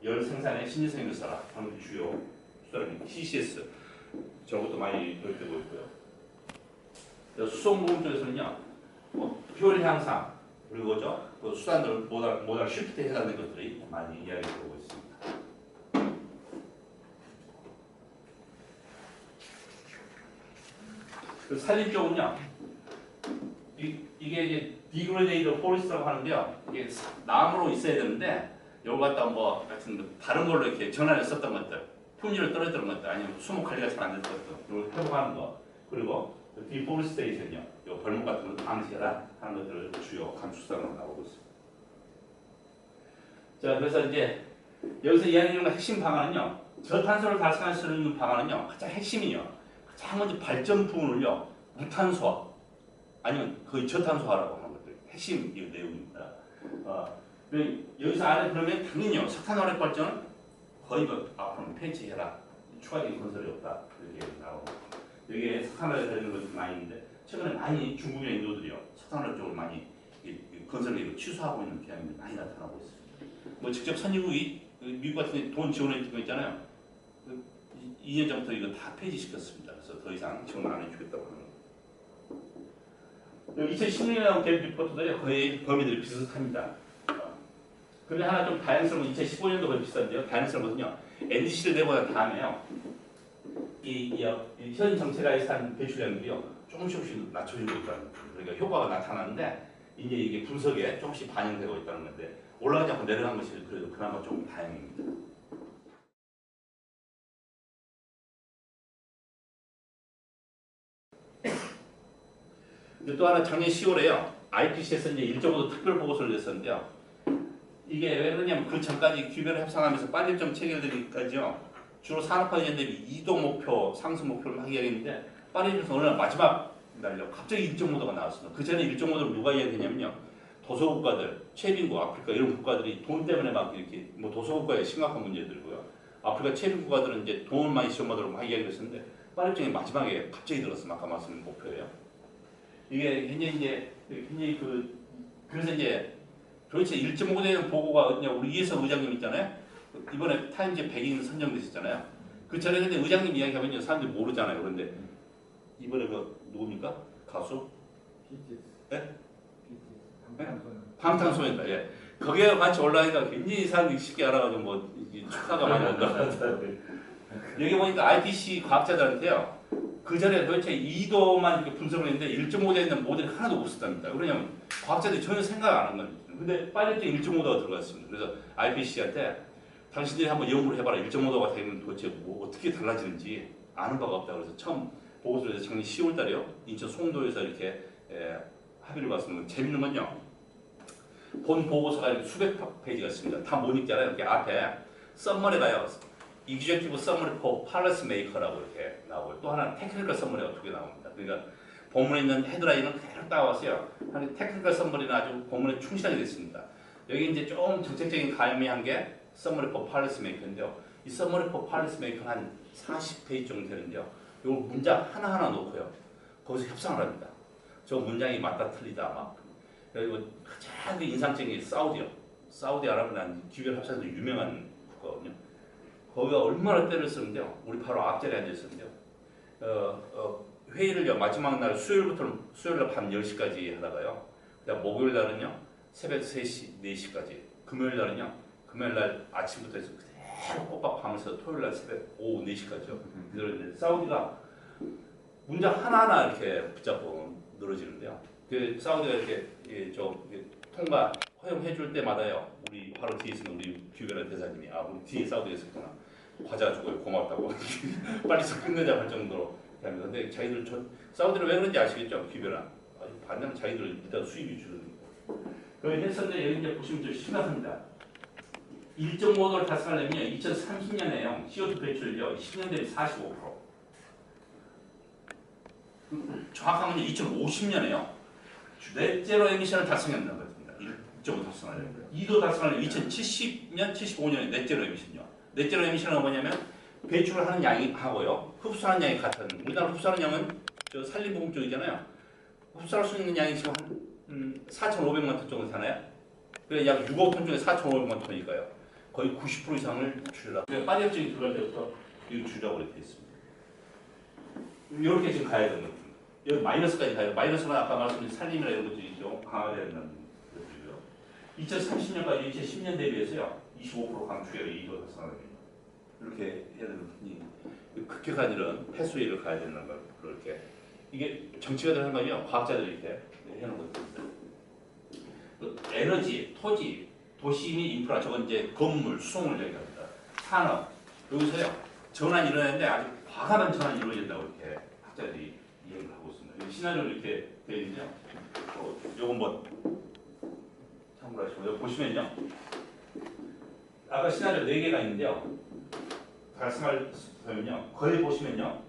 열 생산에 신재생 에너지 써라 하는 게 주요 수단입니다. CCS 저것도 많이 도입되고 있고요. 수송 부분 쪽에서는요, 효율 향상 그리고 그 수단들 모달 쉬프트에 해당되는 것들이 많이 이야기되고 있습니다. 그 산림 쪽은요, 이게 이제 디그레데이드 포레스트라고 하는데요, 이게 나무로 있어야 되는데 이걸 갖다 뭐 같은 다른 걸로 이렇게 전환을 썼던 것들, 품질을 떨어뜨린 것들, 아니면 수목 관리가 잘 안 됐던 것들, 이걸 회복하는 거, 그리고 디포레스테이션이요, 요 벌목 같은 걸 방지해라 하는 것들을 주요 감축수단으로 나오고 있습니다. 자, 그래서 이제 여기서 이야기하는 핵심 방안은요, 저탄소를 달성할 수 있는 방안은요, 가장 핵심이요, 가장 먼저 발전 부분을요, 무탄소화 아니면 거의 저탄소화라고 하는 것들 핵심 이 내용입니다. 여기서 안에 그러면 당연히요, 석탄화력 발전은 거의 앞으로는 폐지해라, 추가적인 건설이 없다 이렇게 나오고. 여기에 석탄화력 되는 것들이 많이 있는데 최근에 많이 중국의 인도들이요 석탄화력 쪽을 많이 건설을 취소하고 있는 경향이 많이 나타나고 있습니다. 뭐 직접 선진국이 미국 같은 데 돈 지원해 주고 있잖아요. 2년 전부터 이거 다 폐지시켰습니다. 그래서 더 이상 지원 안 해주겠다고 하는 거예요. 2016년에 나온 갭 리포트들이 거의 범위들이 비슷합니다. 근데 하나 좀 다양스러운 건 2015년도 거의 비슷한데요. 다양스러운 것은요. NDC를 내보낸 다음에요. 현 정체가에서 한 배출량들이요. 조금씩 낮춰지고 있다는 거예요. 그러니까 효과가 나타나는데 이제 이게 분석에 조금씩 반영되고 있다는 건데 올라가지 않고 내려간 것이 그래도 그나마 좀 다행입니다. 또 하나 작년 10월에요. IPC에서 이제 1.5도 특별 보고서를 냈었는데요. 이게 왜 그러냐면 그 전까지 규변을 협상하면서 빨리 좀 체결되기까지요. 주로 산업화연대비 2도 목표, 상승 목표를 하기 위했는데 파리에서 어느 날 마지막 날요. 갑자기 1.5도가 나왔습니다. 그 전에 1.5도를 누가 이야기했냐면요. 도서국가들, 최빈국, 아프리카 이런 국가들이 돈 때문에 막 이렇게 뭐 도서국가에 심각한 문제들이고요. 아프리카 최빈 국가들은 이제 돈을 많이 시험하도록 막 이야기를 했었는데 파리정이 마지막에 갑자기 들었어요. 아까 말씀드린 목표예요. 이게 굉장히 이제 굉장히 그래서 이제 도대체 1.5에 대한 보고가 어디냐 우리 이해성 의장님 있잖아요. 이번에 타임즈 100인 선정되셨잖아요. 그 전에 근데 의장님 이야기하면요 사람들이 모르잖아요. 그런데 이번에 그 누굽니까? 가수? 네? 방탄소년단. 예. 거기에 같이 올라가니까 굉장히 사람들이 쉽게 알아가지고 뭐 축하가 많이 온다. 여기 보니까 IPC 과학자들한테요. 그 전에 도대체 2도만 이렇게 분석을 했는데 1.5도에 있는 모델이 하나도 없었답니다. 그러냐면 과학자들이 전혀 생각 안 한 겁니다. 근데 빨리 1.5도가 들어갔습니다. 그래서 IPCC한테 당신들이 한번 연구를 해봐라. 1.5도가 되면 도대체 뭐 어떻게 달라지는지 아는 바가 없다. 그래서 처음 보고서를 해서 작년 10월 달에요. 인천 송도에서 이렇게 합의를 봤습니다. 재밌는 건요. 본 보고서가 이렇게 수백 페이지가 있습니다. 다 못 읽잖아요. 이렇게 앞에 썸머리가요. Executive Summary for Policy Maker라고 이렇게 나오고요. 또 하나는 Technical Summary가 두 개 나옵니다. 그러니까 본문에 있는 헤드라인은 그대로 따왔어요. 테크니컬 썸머리는 아주 본문에 충실하게 됐습니다. 여기 이제 좀 정책적인 가미한 게 Summary for Policy Maker인데요. 이 Summary for Policy Maker는 한 40페이지 정도 되는데요. 이걸 문장 하나하나 놓고요. 거기서 협상을 합니다. 저 문장이 맞다 틀리다 막. 그리고 가장 인상적인 게 사우디요. 사우디아라비아는 기별 합사에서 유명한 국가거든요. 거기가 얼마나 때를 쓰는데요. 우리 바로 앞자리에 앉아 있었는데요. 회의를요 마지막 날 수요일 날 밤 10시까지 하다가요. 그다음 목요일 날은요 새벽 3시, 4시까지. 금요일 날은요 금요일 날 아침부터 해서 그대로 꼬박 밤에서 토요일 날 새벽 오후 4시까지요. 그런데 사우디가 문장 하나하나 이렇게 붙잡고 늘어지는데요. 그 사우디가 이렇게 통과 허용해 줄 때마다요. 우리 바로 뒤에 있는 우리 규별한 대사님이 우리 뒤에 사우디에 있었구나. 과자 주고 고맙다고 빨리 끝내자 할 정도로 합니다. 근데 자기들 사우디는 왜 그런지 아시겠죠? 규별한 반면 자기들 일단 수입이 주는 그 했었는데 여기 이제 보시면 좀 심각합니다. 1.5도를 달성하려면요 2030년에요 CO2 배출을요 10년 대비 45%. 정확한 건 2050년에요 넷제로 에미션을 달성해야 된다는 겁니다. 1.5 달성하려면 2도 달성하려면 2070년, 75년에 넷제로 에미션요. 넷제로 에미션은 뭐냐면 배출을 하는 양이 하고요 흡수하는 양이 같은. 우리나라 흡수하는 양은 저 산림부분 쪽이잖아요. 흡수할 수 있는 양이 지금 한 4,500만 톤 정도 되나요? 그래 약 6억 톤 중에 4,500만 톤이니까요. 거의 90% 이상을 줄이라고. 파리 협정이 들어갈 때부터 이거 줄이라고 이렇게 있습니다. 이렇게 지금 가야 되는 겁니다. 여기 마이너스까지 가요. 마이너스는 아까 말씀드린 산림이나 이런 것들이 좀 강화되어야 된다는 것들이고요. 2030년까지 2010년 대비해서요 25% 강추해요. 이거 달성하려면 이렇게 해야 되는 분이 급격한 일은 폐수위를 가야 된다는 걸 그렇게 이게 정치가 되는 거요. 과학자들이 이렇게 해놓은 것입니다. 에너지, 토지, 도시 및 인프라 저건 이제 건물, 수송을 얘기합니다. 산업 여기서요 전환이 일어나는데 아주 과감한 전환이 이루어진다고 이렇게 학자들이 이해를 하고 있습니다. 시나리오를 이렇게 되어 있는데요. 요건 뭐 참고로 하시고 여기 보시면요. 아까 시나리오 4개가 있는데요. 말씀하면요. 거의 보시면요.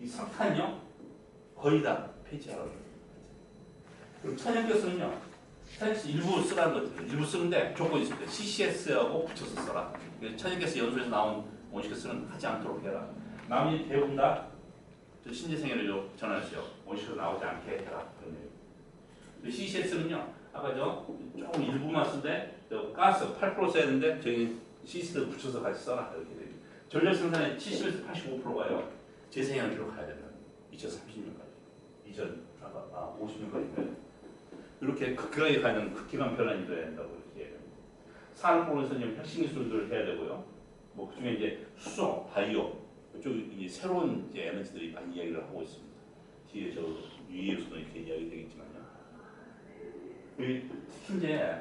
이 석탄요. 거의 다 폐지하라고. 그리고 천연가스는요. 천연가스 일부 쓰라는 것들. 일부 쓰는데 조건이 있습니다. CCS하고 붙여서 써라. 천연가스 연소에서 나온 온실가스는 하지 않도록 해라. 나머지 대부분 다 신재생에너지로 전환하세요. 온실가스 나오지 않게 해라. CCS는요. 아까 조금 일부만 쓰는데 가스 8% 써야 되는데 저기 CC도 붙여서 같이 써라. 이렇게 됩니다. 전력 생산의 70에서 85%가요. 재생에너지로 가야 된다. 2030년까지. 50년까지인가요? 이렇게 극하게 가는 극기관 변환이 돼야 된다고 이렇게 산업부에서는 혁신 기술들을 해야 되고요. 뭐 그중에 이제 수소, 바이오 이쪽 이제 새로운 이제 에너지들이 많이 이야기를 하고 있습니다. 뒤에 저 위에서도 이렇게 이야기 되겠지만요. 특히 이제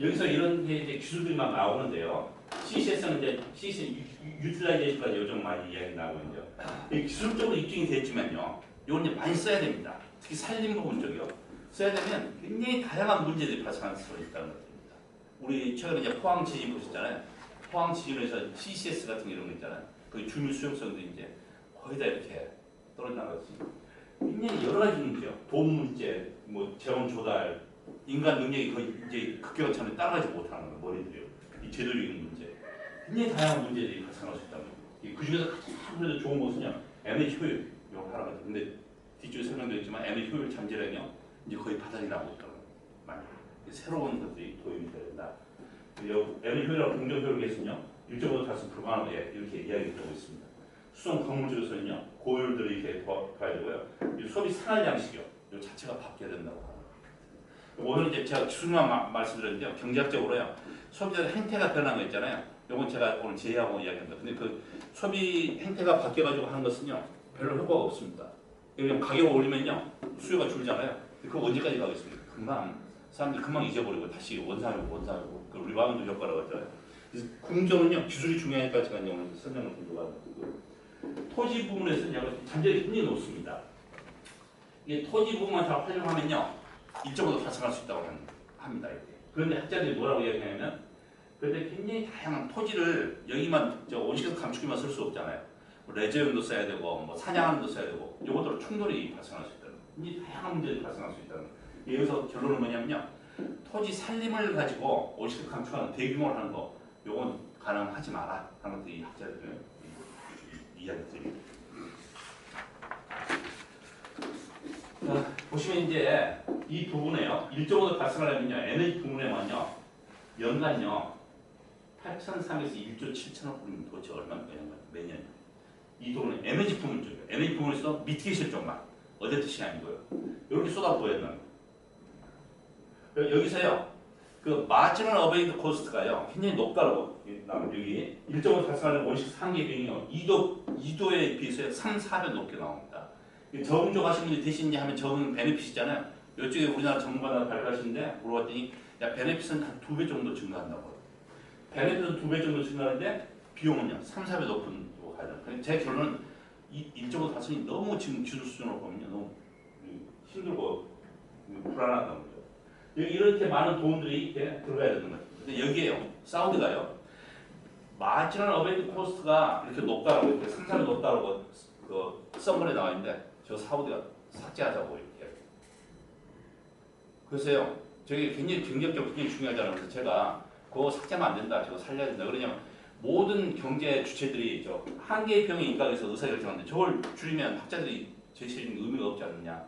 여기서 이런 게 이제 기술들이 막 나오는데요. CCS는 이제 CCS 유틸라이제이션까지 요즘 많이 이야기 나오고 있죠. 기술적으로 입증이 됐지만요. 이건 이제 많이 써야 됩니다. 특히 산림 부분 쪽이요. 써야 되면 굉장히 다양한 문제들이 발생할 수 있다는 것입니다. 우리 최근에 이제 포항 지진 보셨잖아요. 포항 지진에서 CCS 같은 이런 거 있잖아요. 그 주민 수용성도 이제 거의 다 이렇게 떨어져나갔지. 굉장히 여러 가지 문제요. 돈 문제, 뭐 재원 조달, 인간 능력이 거의 이제 극격차원에 따라가지 못하는 거예요. 머리들이요. 이 제도적인 문제. 굉장히 다양한 문제들이 발생할 수 있다는 거예요. 그 중에서 가장 그래도 좋은 것은요. 에너지 효율. 이거 하나거든요. 근데 뒤쪽에 설명드렸지만 에너지 효율 잠재력이요. 이제 거의 바닥이 나고 있다는 거예요. 새로운 것들이 도입이 돼야 된다. 에너지 효율하고 공정 효율 계수는요. 1.5도 달성 불가능하게 이렇게 이야기하고 있습니다. 수송 광물 쪽에서는요. 고효율들이 이렇게 봐야 되고요. 소비 생활 양식이요. 이 자체가 바뀌어야 된다고 합니다. 오늘 이제 제가 기술만 말씀드렸는데요. 경제학적으로요. 소비자의 행태가 변한 거 있잖아요. 이건 제가 오늘 제의하고 이야기합니다. 근데 그 소비 행태가 바뀌어가지고 하는 것은요. 별로 효과가 없습니다. 왜냐면 가격을 올리면요. 수요가 줄잖아요. 그거 언제까지 가겠습니까? 금방 사람들이 금방 잊어버리고 다시 원상이고 그 리바운드 효과라고 하잖아요. 그래서 궁정은요. 기술이 중요하니까 제가 오늘 설명을 드리려고 합니다. 토지 부분에서는 잠재력이 굉장히 높습니다. 이게 토지 부분만 잘 활용하면요. 일정으로 발생할 수 있다고 합니다. 그런데 학자들이 뭐라고 이야기하냐면 그런데 굉장히 다양한 토지를 여기만 온실가스 감축기만 쓸 수 없잖아요. 레저용도 써야 되고 뭐 사냥하는 도 써야 되고 이것들로 충돌이 발생할 수 있다는 이 다양한 문제들이 발생할 수 있다는 거예요. 여기서 결론은 뭐냐면요. 토지 산림을 가지고 온실가스 감축하는 대규모로 하는 거 요건 가능하지 마라 하는 것들이 학자들의 이야기들입니다. 보시면 이제 이 부분에요. 1.5도 발생하려면요. 에너지 부분에만요. 연간요. 8,300에서 1조 7천억 불이면 도대체 얼마나 매년. 이 돈은 에너지 부분 쪽이에요. 에너지 부분에서 미티게이션 쪽만. 어제 뜻이 아니고요. 이렇게 쏟아부어야 된다는 거예요. 여기서요. 그 마지노 어베이드 코스트가요. 굉장히 높다고 여기 1.5도 발생하려면 원식 상계 비용이요. 2도에 비해서 3,4배 높게 나옵니다. 저금족 하시는 분들이 대신 하면 적은 베네핏이잖아요. 이쪽에 우리나라 전문가가 발표하시는데 물어봤더니 야 베네핏은 한 2배 정도 증가한다고. 베네핏은 2배 정도 증가하는데 비용은요 3, 4배 높은 거 가야 돼요. 제 결론은 1.5 달성이 너무 지금 기술 수준으로 보면요 너무 힘들고 불안하다는 거죠. 여기 이렇게 많은 돈들이 이렇게 들어가야 되는 거죠. 근데 여기에요 사우디가요 마지노 어베이드 코스트가 이렇게 높다라고 이렇게 3, 4배 높다라고 그 썸머리에 나와 있는데 저 사우디가 삭제하자고 이렇게. 그래서요, 저게 굉장히 경제적으로 굉장히 중요하잖아요. 그래서 제가 그거 삭제하면 안 된다, 저거 살려야 된다. 그러냐면 모든 경제 주체들이 저 한계의 병에 입각해서 의사결정하는데 저걸 줄이면 학자들이 제시해주는 의미가 없지 않느냐.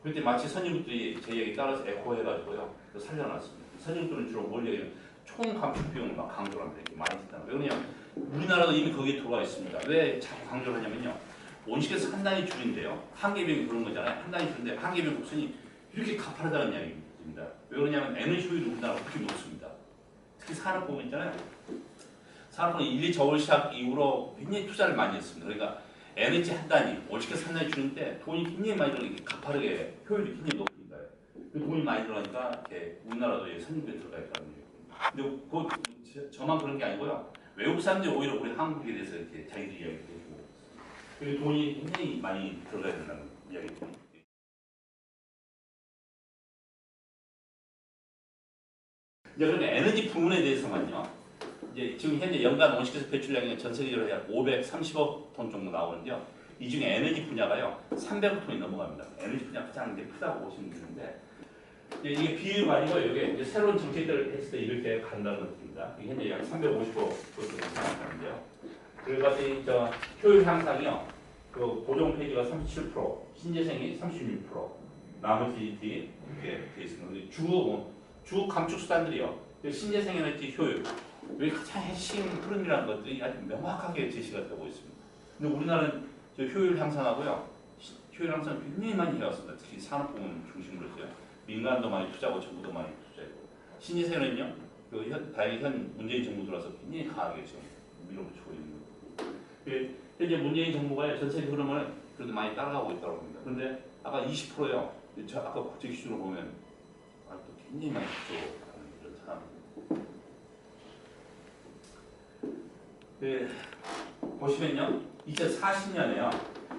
그때 마치 선진국들이 제 얘기 따라서 에코해가지고요, 살려놨습니다. 선진국들은 주로 뭘 얘기해요? 총 감축 비용을 막 강조를 합니다. 이렇게 많이 든다는 거예요. 왜냐면 우리나라도 이미 거기에 들어와 있습니다. 왜 자꾸 강조를 하냐면요. 온실가스 한 단위 줄인데요. 한계병이 그런 거잖아요. 한 단위 줄인데 한계병 곡선이 이렇게 가파르다는 이야기입니다. 왜 그러냐면 에너지 효율이 우리나라가 그렇게 높습니다. 특히 산업 부분 있잖아요. 산업은 1, 2 저울 시작 이후로 굉장히 투자를 많이 했습니다. 그러니까 에너지 한 단위, 온실가스 한 단위 줄이는데 돈이 굉장히 많이 들어가니까 가파르게 효율이 굉장히 높으니까요. 그 돈이 많이 들어가니까 이렇게 우리나라도 선진국에 들어가 있다는 얘기입니다. 근데 저만 그런 게 아니고요. 외국 사람들이 오히려 우리 한국에 대해서 이렇게 자기들이 이야기해주고 그 돈이 굉장히 많이 들어가야 된다는 이야기입니다. 이제 그러면 에너지 부문에 대해서만요. 이제 지금 현재 연간 온실가스 배출량이 전 세계적으로 약 530억 톤 정도 나오는데요. 이 중에 에너지 분야가요 300억 톤이 넘어갑니다. 에너지 분야 가장 이제 크다고 보시면 되는데 이게 비율가 아니고 이게 이제 새로운 정책들을 했을 때 이렇게 간다는 것입니다. 이게 현재 약 350억 정도 나타나는데요. 그래서 저 효율 향상이요. 그 고정 폐지가 37%, 신재생이 36%, 나머지 이렇게 돼 있습니다. 근데 주 감축 수단들이요. 신재생 에너지 효율, 여기 가장 핵심 흐름이라는 것들이 아주 명확하게 제시가 되고 있습니다. 근데 우리나라는 저 효율 향상하고요. 효율 향상 굉장히 많이 해왔습니다. 특히 산업부문 중심으로 해서요. 민간도 많이 투자하고 정부도 많이 투자하고. 신재생은요, 다행히 현 문재인 정부 들어서 굉장히 강하게 지금 밀어붙이고 있는 거예요. 현재 문재인 정부가 전체 흐름을 그래도 많이 따라가고 있다고 봅니다. 그런데 아까 20%요. 저 아까 국제 기준으로 보면 또 굉장히 많이 부족하는 이런 상황입니다. 보시면요, 2040년에요,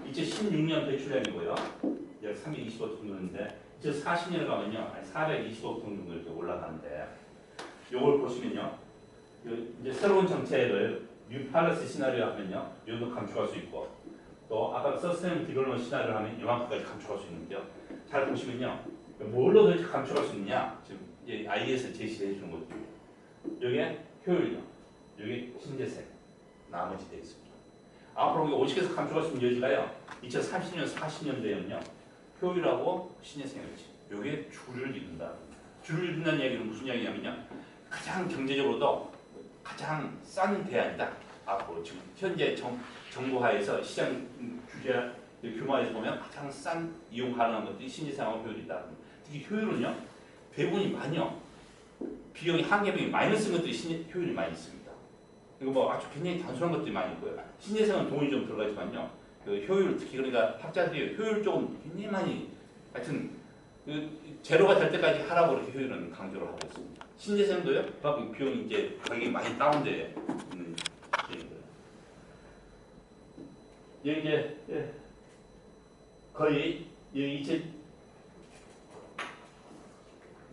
2016년 배출량이고요, 약 320억 정도인데 2040년에 가면요, 420억 정도 이렇게 올라가는데, 요걸 보시면요, 이제 새로운 정책을 뉴 팔러시 시나리오 하면요, 이 정도 감축할 수 있고, 또 아까 서스테인 디벨롭먼트 시나리오 하면 이만큼까지 감축할 수 있는데요. 잘 보시면요, 뭘로 도대체 감축할 수 있느냐, 지금 이제 IE에서 제시해 주는 것도 여기에 효율요, 여기 신재생, 나머지 되어 있습니다. 앞으로 50에서 감축할 수 있는 여지가요, 2030년, 40년대에는요, 효율하고 신재생 에너지, 요게 줄을 이룬다. 줄을 이룬다는 얘기는 무슨 얘기냐면요, 가장 경제적으로도 가장 싼 대안이다. 앞으로 지금 현재 정부 하에서 시장 규제 규모에서 보면 가장 싼 이용 가능한 것들이 신재생하고 효율이다. 특히 효율은요, 배분이 많이요, 비용이 한계비용이 마이너스인 것들이 효율이 많이 있습니다. 이거 뭐 아주 굉장히 단순한 것들이 많이 있고요. 신재생은 돈이 좀 들어가지만요, 그 효율, 특히 그러니까 학자들이 효율 쪽은 굉장히 많이, 하여튼 제로가 될 때까지 하라고 이렇게 효율은 강조를 하고 있습니다. 신재생도요, 비용이 이제 가격이 많이 다운돼 있는 시기입니다. 여기 이제 거의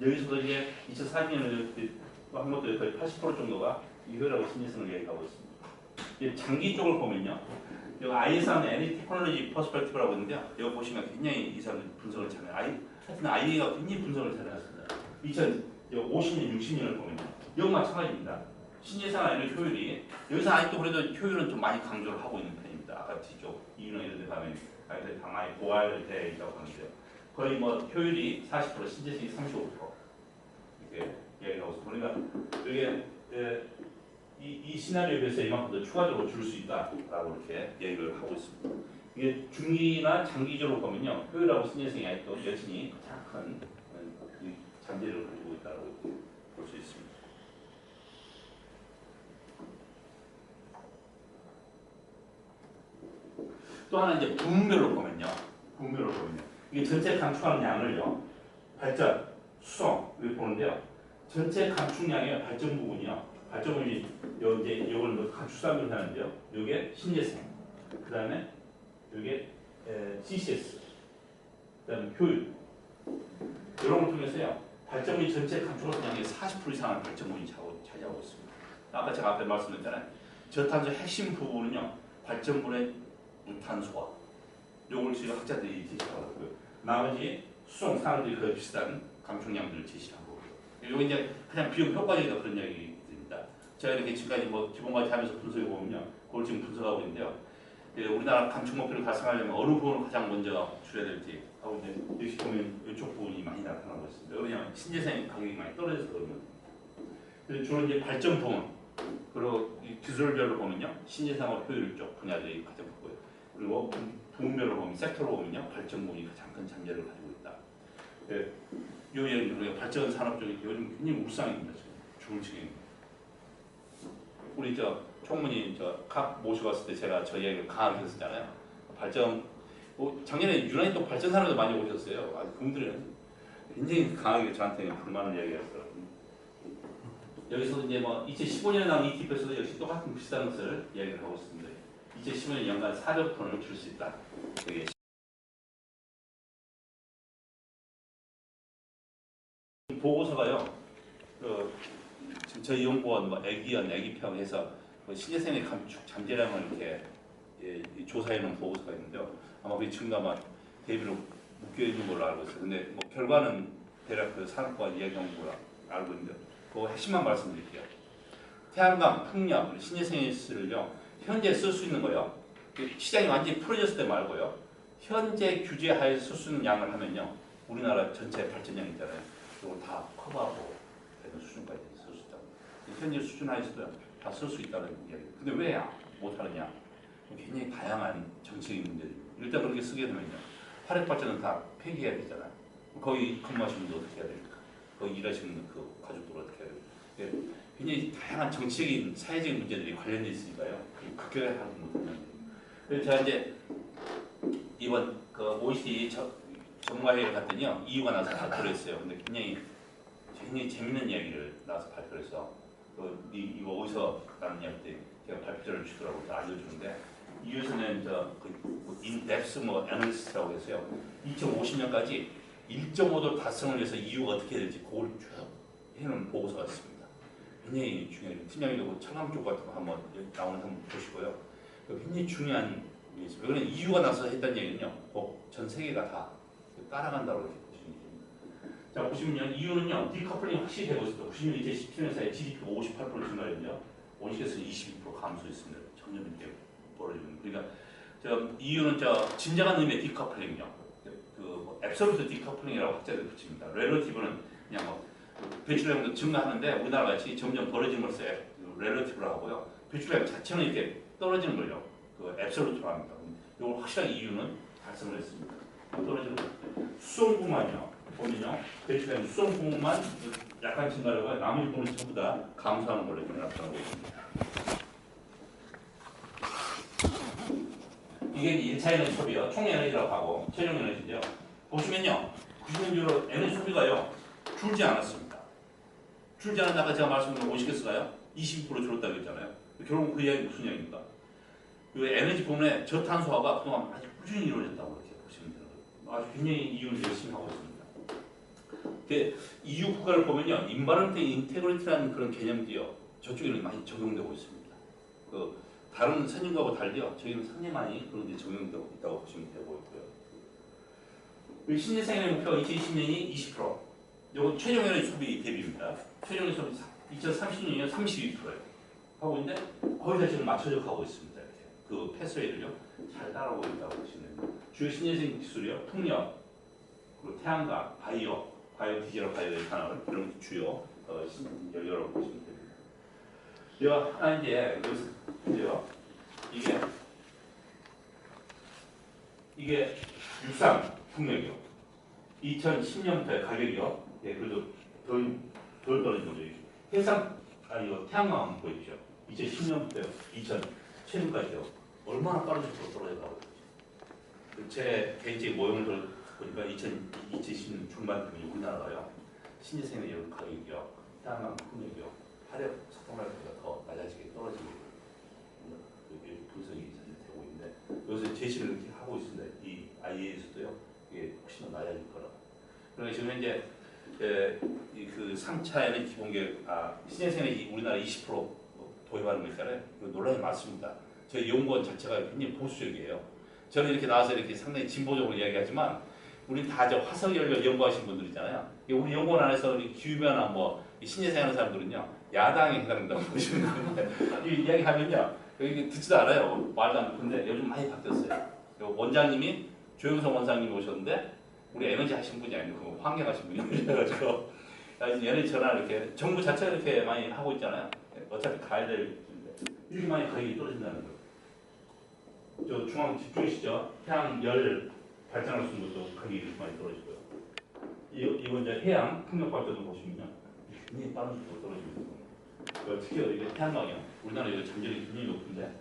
여기서도 이제 2040년에 한 것도 거의 80% 정도가 이 효율하고 신재생을 얘기하고 있습니다. 장기 쪽을 보면요, 여기 IS하는 Any Technology Perspective라고 있는데요. 여기 보시면 굉장히 이 사람들 분석을 잘해요. 하여튼 IE가 굉장히 분석을 잘해놨습니다. 2050년, 60년을 보면요, 여기 마찬가지입니다. 신재생 에너지 효율이 여기서 아직도 그래도 효율은 좀 많이 강조를 하고 있는 편입니다. 아까 뒤쪽 이유는 이런 데 가면 아이들 다 많이 고갈되어 있다고 하는데요. 거의 뭐 효율이 40%, 신재생이 35% 이렇게 얘기하고 있습니다. 그러니까 이게 이 시나리오에 비해서 이만큼 더 추가적으로 줄 수 있다라고 이렇게 얘기를 하고 있습니다. 이게 중기나 장기적으로 보면요, 효율하고 신재생이 아직도 여전히 가장 큰 잠재력을 가지고 있다고 볼 수 있습니다. 또 하나 이제 부문별로 보면요, 이게 전체 감축하는 양을요, 발전, 수송 이렇게 보는데요, 전체 감축량의 발전 부분이요, 발전 부분이 이제 이걸 뭐 감축수단으로 하는데요, 이게 신재생, 그 다음에 이게 CCS, 그 다음에 효율, 이런 걸 통해서요, 발전물이 전체 감축하는 양의 40% 이상을 발전물이 차지하고 있습니다. 아까 제가 앞에 말씀드렸잖아요. 저탄소 핵심 부분은요, 발전물의 무탄소화, 요걸 지금 학자들이 제시하고 있고요. 나머지 수송 산업들이 거의 비슷한 감축량들을 제시하고 있고요. 이거 이제 그냥 비용 효과적이다 그런 이야기입니다. 제가 이렇게 지금까지 뭐 기본까지 하면서 분석해 보면요, 그걸 지금 분석하고 있는데요. 우리나라 감축 목표를 달성하려면 어느 부분을 가장 먼저 줄여야 될지 하고 이제 여기 보면 이쪽 부분이 많이 나타나고 있습니다. 왜냐하면 신재생 가격이 많이 떨어져서 그러면 주로 이제 발전 부분 그리고 기술별로 보면요, 신재생하고 효율 쪽 분야들이 가장 크고요. 그리고 부문별로 보면 섹터로 보면요, 발전 부분이 가장 큰 잠재력을 가지고 있다. 요 예를 들어 발전 산업 쪽이 요즘 굉장히 울상입니다. 지금 죽을 지경입니다. 우리 총무님 각 모시고 왔을 때 제가 저 얘기를 강하게 했었잖아요. 발전 작년에 유난히 또 발전 산업도 많이 오셨어요. 아주 그분들이 굉장히 강하게 저한테 불만을 얘기했어요. 여기서도 이제 뭐 2015년에 나온 ETF에서도 역시 똑같은 비슷한 것을 이야기를 하고 있습니다. 2015년 연간 400톤을 줄 수 있다. 되게 보고서가요. 지금 저희 연구원 뭐 애기연, 애기평 해서 신재생의 감축 잠재량을 이렇게 조사해 놓은 보고서가 있는데요. 아마 그 지금 아마 대비로 묶여 있는 걸로 알고 있어요. 근데 뭐 결과는 대략 그 산업과 이야기한 걸로 알고 있는데, 그 핵심만 말씀드릴게요. 태양광, 풍력, 신재생에서를요, 현재 쓸 수 있는 거요. 시장이 완전히 풀어졌을 때 말고요. 현재 규제 하에서 쓸 수 있는 양을 하면요, 우리나라 전체 발전량 있잖아요. 이걸 다 커버하고 되는 수준까지 쓸 수 있다. 현재 수준 하에서도 다 쓸 수 있다는 이야기. 근데 왜 못하느냐? 굉장히 다양한 정치적인 문제들. 일단 그렇게 쓰게 되면요. 화력발전은 다 폐기해야 되잖아요. 거기 근무하시는 분들 어떻게 해야 됩니까? 거기 일하시는 그 가족들 어떻게 해야 됩니까? 굉장히 다양한 정치적인 사회적인 문제들이 관련돼 있으니까요. 극격하지 못하는. 그래서 제가 이제 이번 그 OECD 전문가회의를 갔더니요. 이유가 나서 발표를 했어요. 근데 굉장히 재밌는 이야기를 나와서 발표를 했어. 이거 어디서 나왔냐 했더니 제가 발표자를 주더라고요. 알려주는데 이유에서는 인덱스 애널리스트라고 해서요. 2050년까지 1.5도達成을 위해서 이유가 어떻게 될지 그걸 쭉 해놓은 보고서가 있습니다. 굉장히 중요해요. 팀장님도 청암 쪽 같은 거 한번 나오는 거 한번 보시고요. 굉장히 중요한 게 있습니다. 이거는 이유가 나서 했다는 얘기는요. 전 세계가 다 따라간다고 이렇게 보시면 됩니다. 자 보시면요. 이유는요. 디커플링이 확실히 되고 있습니다. 90년 2017년 사이에 GDP가 58% 증가했는데요. 온실가스는 22% 감소했습니다. 점점 이렇게 벌어지는. 그러니까 이유는 진정한 의미의 디커플링이요. 앱솔루트 디커플링이라고 학자들이 붙입니다. 렐러티브는 그냥 배출량도 증가하는데 우리나라 같이 점점 벌어짐으로써 렐러티브를 하고요. 배출량 자체는 이렇게 떨어지는 걸요. 앱솔루트로 합니다. 이걸 확실하게 이유는 달성을 했습니다. 떨어지는 거. 수송 부분만요. 보면요. 배출량 수송 부분만 약간 증가를 하고 나머지 부분은 전부 다 감소하는 걸로 나타나고 있습니다. 이게 1차 에너지 소비요. 총 에너지라고 하고 최종 에너지죠. 보시면요. 90년 이후로 에너지 소비가요. 줄지 않았습니다. 줄지 않은 아까 제가 말씀드린 온실가스가요. 22% 줄었다고 했잖아요. 결국 그 이야기 무슨 이야기입니까? 그 에너지 부분에 저탄소화가 그동안 아주 꾸준히 이루어졌다고 이렇게 보시면 되는 거예요. 아주 굉장히 이유를 열심히 하고 있습니다. EU 국가를 보면요. 인바런트 인테그리티라는 그런 개념들이요. 저쪽에는 많이 적용되고 있습니다. 다른 선진국하고 달리요. 저희는 상당히 많이 그런 데 적용되고 있다고 보시면 되고 있고요. 신재생에너지 목표가 2020년이 20%. 이건 최종 에너지 소비 대비입니다. 최종 에너지 소비 2030년이면 32%예요. 하고 있는데 거의 다 지금 맞춰져 가고 있습니다. 이렇게. 패스웨이를요. 잘 따라오고 있다고 보시면 됩니다. 주요 신재생 기술이요. 풍력, 그리고 태양광, 바이오 디젤, 바이오 에탄올 이런 게 주요 연료라고 보시면 됩니다. 제가 하나 이제 여기서 보세요. 이게 육상 풍력이요. 2010년부터의 가격이요. 그래도 덜 떨어진 거죠. 이거 태양광 한번 보십시오. 2010년부터 2000 최근까지요. 얼마나 빠르게 떨어져가고 있죠. 제 개인적인 모형을 보니까 2010년 중반쯤에 우리나라가요. 신재생 에너지 가격이요. 태양광 풍력이요. 화력 석탄가격보다 더 낮아지게 떨어지게 분석이 사실 되고 있는데 여기서 제시를 이렇게 하고 있습니다. 이 IEA에서도요. 이게 훨씬 더 낮아질 거라. 그러니까 지금 현재 그 3차에는 기본계획, 신재생 에너지 우리나라 20% 도입하는 거 있잖아요. 논란이 많습니다. 저희 연구원 자체가 굉장히 보수적이에요. 저는 이렇게 나와서 이렇게 상당히 진보적으로 이야기하지만 우리 다 화석연료 연구하신 분들이잖아요. 우리 연구원 안에서 우리 기후변화 신재생하는 사람들은요 야당에 해당된다고 보시면 되는데 이 이야기하면요 여기 듣지도 않아요. 말도 안 듣는데 요즘 많이 바뀌었어요. 원장님이 조영성 원장님이 오셨는데 우리 에너지 하신 분이 아니고 환경 하신 분이 오셔가지고 에너지 전환 이렇게 정부 자체가 이렇게 많이 하고 있잖아요. 어차피 가야 될 텐데 이렇게 많이 가격이 떨어진다는 거예요. 저 중앙 집중시죠. 태양열 발전할 수 있는 것도 가격이 이렇게 많이 떨어지고요. 이거 이제 해양 풍력 발전도 보시면요. 굉장히 빠른 속도로 떨어지고 있습니다. 특히 이게 태양광이요. 우리나라 이거 잠재력이 굉장히 높은데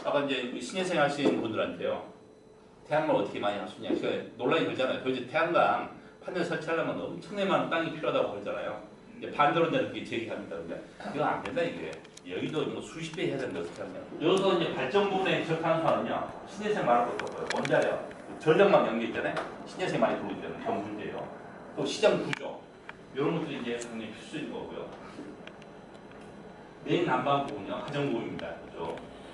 아까 이제 신재생 하신 분들한테요. 태양광 어떻게 많이 할 수 있냐. 논란이 걸잖아요. 이제 태양광 판넬 설치하려면 엄청나게 많은 땅이 필요하다고 그러잖아요. 이제 반대로 이제 그렇게 제기합니다. 근데 이거 안 된다 이게. 여기도 뭐 수십 배 해야 되는데 어떻게 하냐. 여기서 이제 발전 부분의 저탄소화는요. 신재생 말할 것도 없고요. 원자력, 전력망 연계 있잖아요. 신재생 많이 들어오기 때문에 그런 문제예요. 또 시장 구조 이런 것들이 이제 굉장히 필수인 거고요. 메인 난방 부분은요. 가정부입니다.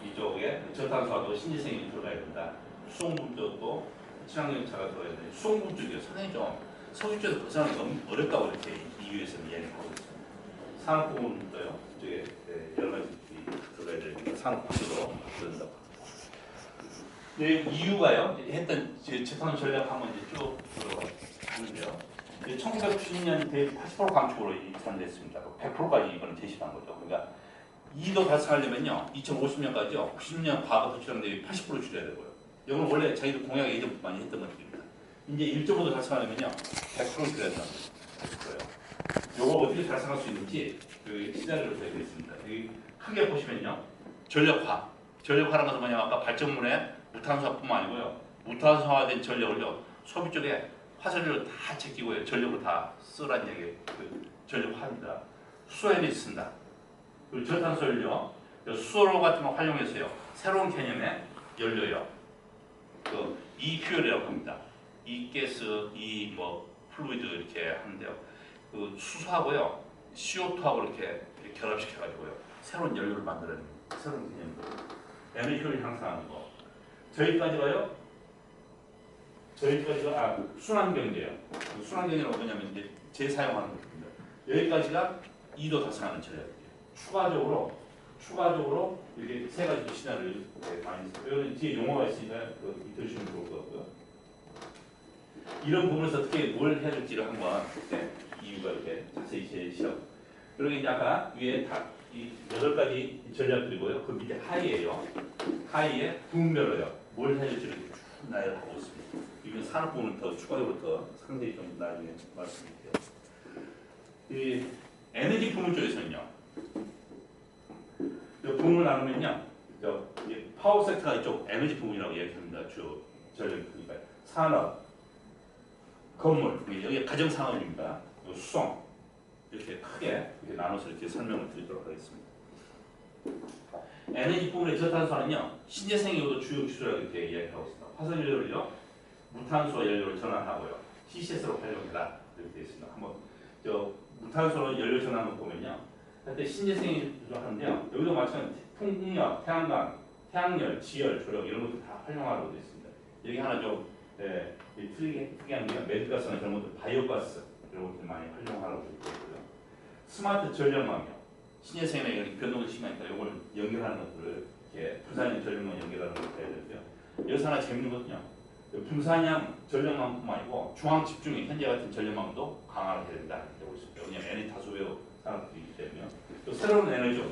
이쪽에 저탄소화도 신재생이 들어가야 된다. 수송부 쪽도 친환경차가 들어가야 된다. 수송부 쪽이 상당히 좀 서울 쪽에서 벗어나기 너무 어렵다고 이렇게 EU에서는 이야기하고 있습니다. 산업 부분도요. 이쪽에 여러 가지 들어가야 되니까 산업 구조로 들어간다고. 네, EU가요. 했던 재탄소 전략 한번 이제 쭉 들어가는데요. 1990년 80% 감축으로 산됐습니다. 100%까지 이번에 제시한 거죠. 그러니까 이도 달성하려면요, 2050년까지요, 90년 과거 도시락 대비 80% 줄여야 되고요. 이건 원래 자기들 공약 예전 많이 했던 것들입니다. 이제 1.5도 달성하려면요, 100% 줄여야 된다는 거예요. 요거 어떻게 달성할 수 있는지 그 시나리오를 드리겠습니다. 여기 크게 보시면요, 전력화. 전력화라는 것은 뭐냐면 아까 발전문에 무탄소화뿐만 아니고요, 무탄소화된 전력을요, 소비 쪽에 화석연료 다 제끼고요, 전력을 다 쓰라는 얘기, 그 전력화입니다. 수소에너지 쓴다. 그리고 저탄소 연료, 수소 같은 거 활용해서요, 새로운 개념의 연료요, 그 이퓨얼이라고 합니다. 이 가스, 이 뭐 플루이드 이렇게 하는데요, 그 수소하고요, CO2하고 이렇게 결합시켜가지고요, 새로운 연료를 만들어내는 새로운 개념으로 에너지 효율 향상하는 거. 저희까지가 순환 경제예요. 순환 경제는 뭐냐면 이제 재사용하는 겁니다. 여기까지가 2도 달성하는 전략이에요. 추가적으로 이렇게 세 가지 시나리오를 많이 있어요. 여기 뒤에 용어가 있으니까 들으시면 좋을 것 같고요. 이런 부분에서 어떻게 뭘 해야 될지를 한번 이유가 이렇게 자세히 제시하고. 그리고 이제 아까 위에 이 8가지 전략들이고요. 그 밑에 하이에요. 하이에 부분별로요. 뭘 해야 될지를 쭉 나열하고 있습니다. 이건 산업 부분은 더 추가적으로 더 상세히 좀 나중에 말씀드릴게요. 이 에너지 부문 쪽에서는요, 부문을 나누면요, 파워 섹터가 이쪽 에너지 부문이라고 얘기합니다. 주 전력, 그러니까 산업, 건물, 여기 가정 산업입니다. 수송 이렇게 크게 이렇게 나눠서 이렇게 설명을 드리도록 하겠습니다. 에너지 부문의 저탄소화는요, 신재생에도 주요 기술이라고 이렇게 이야기하고 있습니다. 화석연료를요, 무탄소 연료를 전환하고요, CCS로 활용해라 이렇게 되어 있습니다. 한번 무탄소 연료 전환을 보면요, 그때 신재생으로 하는데요, 여기도 마찬가지 풍력, 태양광, 태양열, 지열, 조력 이런 것들 다 활용하라고 되어 있습니다. 여기 하나 좀 특이한 게 매드가스나 이런 것들, 바이오가스 이런 것들 많이 활용하라고 되어 있고요. 스마트 전력망이요, 신재생에 변동이 심하니까 이걸 연결하는 것들을 이렇게 분산형 전력망 연결하는 것을 해야 되고요. 여기서 하나 재밌는 것은요, 분산형 전력망뿐만 아니고 중앙 집중형 현재 같은 전력망도 강화를 해야 된다 이렇게 되고 있습니다. 왜냐하면 에너지 다수배우 산업들이기 때문에. 또 새로운 에너지는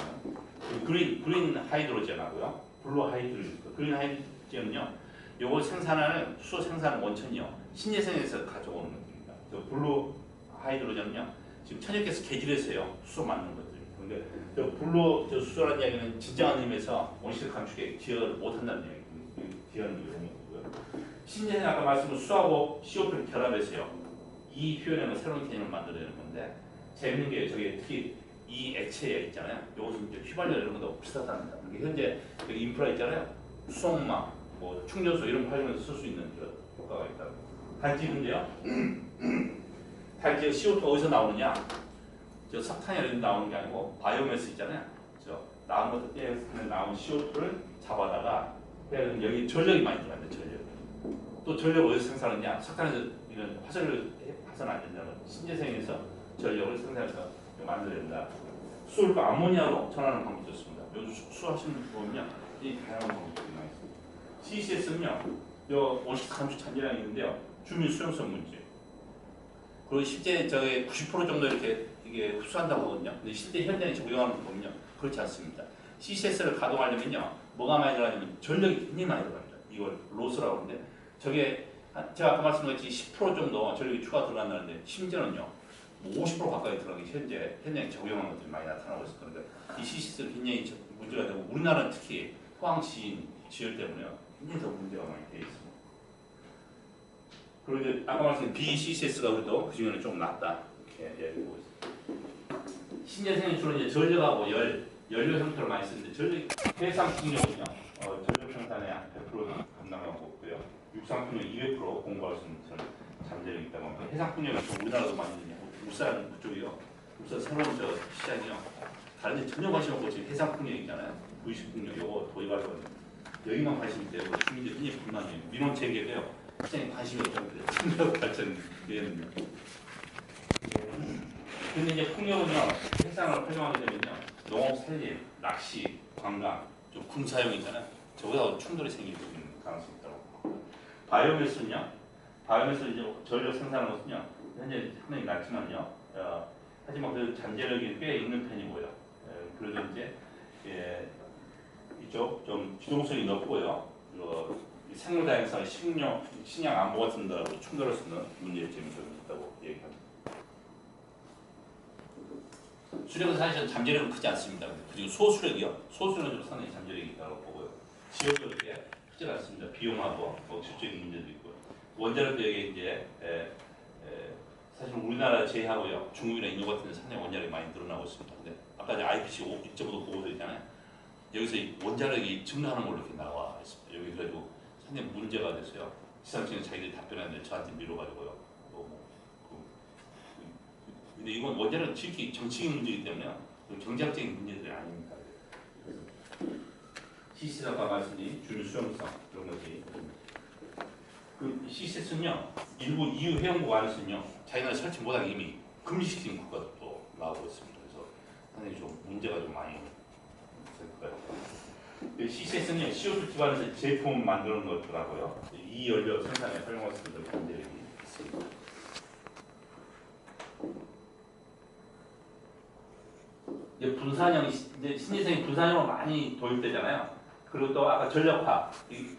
그린 하이드로젠하고요, 블루 하이드로젠. 그린 하이드로젠은요, 요거 생산하는 수소 생산 원천이요, 신재생에서 가져오는 것입니다. 저 블루 하이드로젠은요, 지금 천연가스 개질에서요 수소 만드는 것들입니다. 그런데 저 블루 수소라는 이야기는 진정한 의미에서 온실가 감축에 기여를 못한다는 얘기입니다. 기여하는 거고요. 신재생 아까 말씀드린 수소하고 CO2를 결합해서요, 이 표현에는 새로운 개념을 만들어내는 건데, 재밌는 게 저게 특히 이 액체 있잖아요. 요것은 이제 휘발유 이런 것도 비슷하답니다. 그러니까 현재 여기 인프라 있잖아요. 수송망, 뭐 충전소 이런 거 활용해서 쓸 수 있는 그런 효과가 있다고. 단지 근데요, 단지 CO2가 어디서 나오느냐? 저 석탄이 어디서 나오는 게 아니고 바이오매스 있잖아요. 저 나온 것들 떼서 나온 CO2를 잡아다가 여기 전력이 많이 들어간다. 전력. 또 전력 어디서 생산하느냐? 석탄에서 이런 화석을 해서는 안 된다는 신재생에서 전력을 생산해서 만들어야 된다. 수를 아모니아로 전하는 방법도 있습니다. 요즘 수하시는 분 보면요, 이 다양한 방법들이 많이 있습니다. CCS는요, 요 온실가 감축 잔재량이 있는데요, 주민 수용성 문제. 그리고 실제 저게 90% 정도 이렇게 이게 흡수한다고 하거든요. 근데 실제 현장에 적용하는 거 보면요, 그렇지 않습니다. CCS를 가동하려면요, 뭐가 많이 들어가냐면 전력이 굉장히 많이 들어갑니다. 이걸 로스라고 하는데, 저게 제가 아까 말씀드렸지 10% 정도 전력이 추가 들어간다는데, 심지어는요, 50% 가까이 들어가기 현장에 적용하는 것들이 많이 나타나고 있을 건데, 이 CCS는 굉장히 문제가 되고, 우리나라는 특히 포항시 지열 때문에요, 굉장히 더 문제가 많이 되어 있습니다. 그리고 이제 아까 말씀드린 BCCS가 그래도 그 중에는 좀 낫다 이렇게 얘기하고 있습니다. 신재생은 주로 이제 전력하고 연료 형태로 많이 쓰는데, 해상 풍력은요, 전력 생산의 100% 감당하고 있고요, 육상 풍력 200% 공부할 수 있는 잠재력이 있다고 합니다. 해상 풍력은 우리나라도 많이 있냐? 울산 그쪽이요. 울산 새로운 저 시장이요. 다른 데 전혀 관심 없고 지금 해상 풍력 있잖아요. 부의식 풍력 요거 도입하려고 하는데, 여기만 관심이 있대요. 주민들이 굉장히 불만이에요. 민원 체계도요, 시장에 관심이 없다고 그래요. 풍력 발전 얘는요. 근데 이제 풍력은요, 해상을 활용하게 되면요, 농업, 산림, 낚시, 관광, 좀 군사용이잖아요. 저보다 충돌이 생길 수 있는 가능성이 있다고. 바이오매스는요, 바이오매스 이제 전력 생산하는 것은요, 현재 상당히 낮지만요. 하지만 그 잠재력이 꽤 있는 편이고요. 그래도 이제 이쪽 좀 기동성이 높고요. 생물 다양성, 식량 안보 같은 데하고 충돌할 수 있는 문제점이 좀 있다고 얘기합니다. 수력은 사실 잠재력은 크지 않습니다. 그리고 소수력이요. 소수력은 좀 상당히 잠재력이 있다고 보고요. 지역도 이렇게 크지 않습니다. 비용하고 실질적인 문제도 있고요. 원자력도 여기 이제 사실 우리나라 제외하고요. 중국이나 인도 같은 데 상당히 원자력이 많이 늘어나고 있습니다. 근데 아까 이제 IPCC 2.5도 보고서 있잖아요. 여기서 원자력이 증가하는 걸로 이렇게 나와 있습니다. 여기 그래도 상당히 문제가 됐어요. 시상식은 자기들이 답변하는데 저한테 미뤄가지고요. 근데 이건 원자력은 지극히 정치적인 문제이기 때문에 경제학적인 문제들이 아닙니다. CCS 아까 말씀드린 준 수용성 이런 것이 그 CCS는요 일부 EU 회원국 안에서는요 자기가 설치 못하게 이미 금지시킨 국가도 나오고 있습니다. 그래서 상당히 좀 문제가 좀 많이 있을 것 같아요. CCS는요 CO2 기반에서 제품을 만드는 것더라고요. 이 연료 생산에 활용할 수 있는 문제점이 있습니다. 이제 분산형, 이제 신재생이 분산형으로 많이 도입되잖아요. 그리고 또 아까 전력화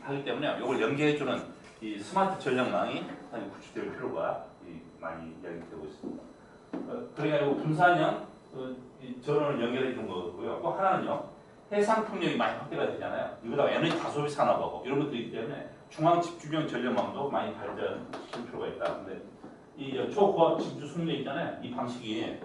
하기 때문에 이걸 연계해주는 이 스마트 전력망이 구축될 필요가 많이 이야기되고 있습니다. 그래가지고 분산형 전원을 연결해 주는 거고요. 또 하나는요, 해상 풍력이 많이 확대가 되잖아요. 이거다가 에너지 다소비 산업하고 이런 것들이 있기 때문에 중앙 집중형 전력망도 많이 발전시킬 필요가 있다. 근데 이 초고압 집주 승려 있잖아요. 이 방식이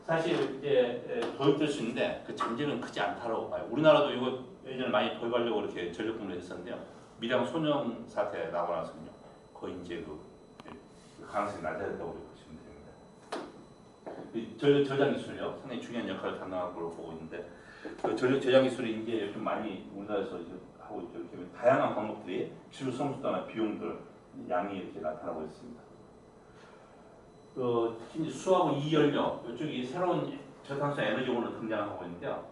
사실 이제 도입될 수 있는데 그 잠재는 크지 않다고 봐요. 우리나라도 이거 예전에 많이 도입하려고 이렇게 전력 공부를 했었는데요. 밀양 소령 사태 나고 나서는요. 거의 이제 그 가능성이 낮아졌다고 보시면 됩니다. 전력 저장 기술이요. 상당히 중요한 역할을 담당할 걸로 보고 있는데 그 전력 저장 기술이 이제 좀 많이 우리나라에서 이제 하고 있죠. 이렇게 다양한 방법들이 기술 성숙도나 비용들 양이 이렇게 나타나고 있습니다. 특히 수하고 이연료 이쪽이 새로운 저탄소 에너지원으로 등장하고 있는데요.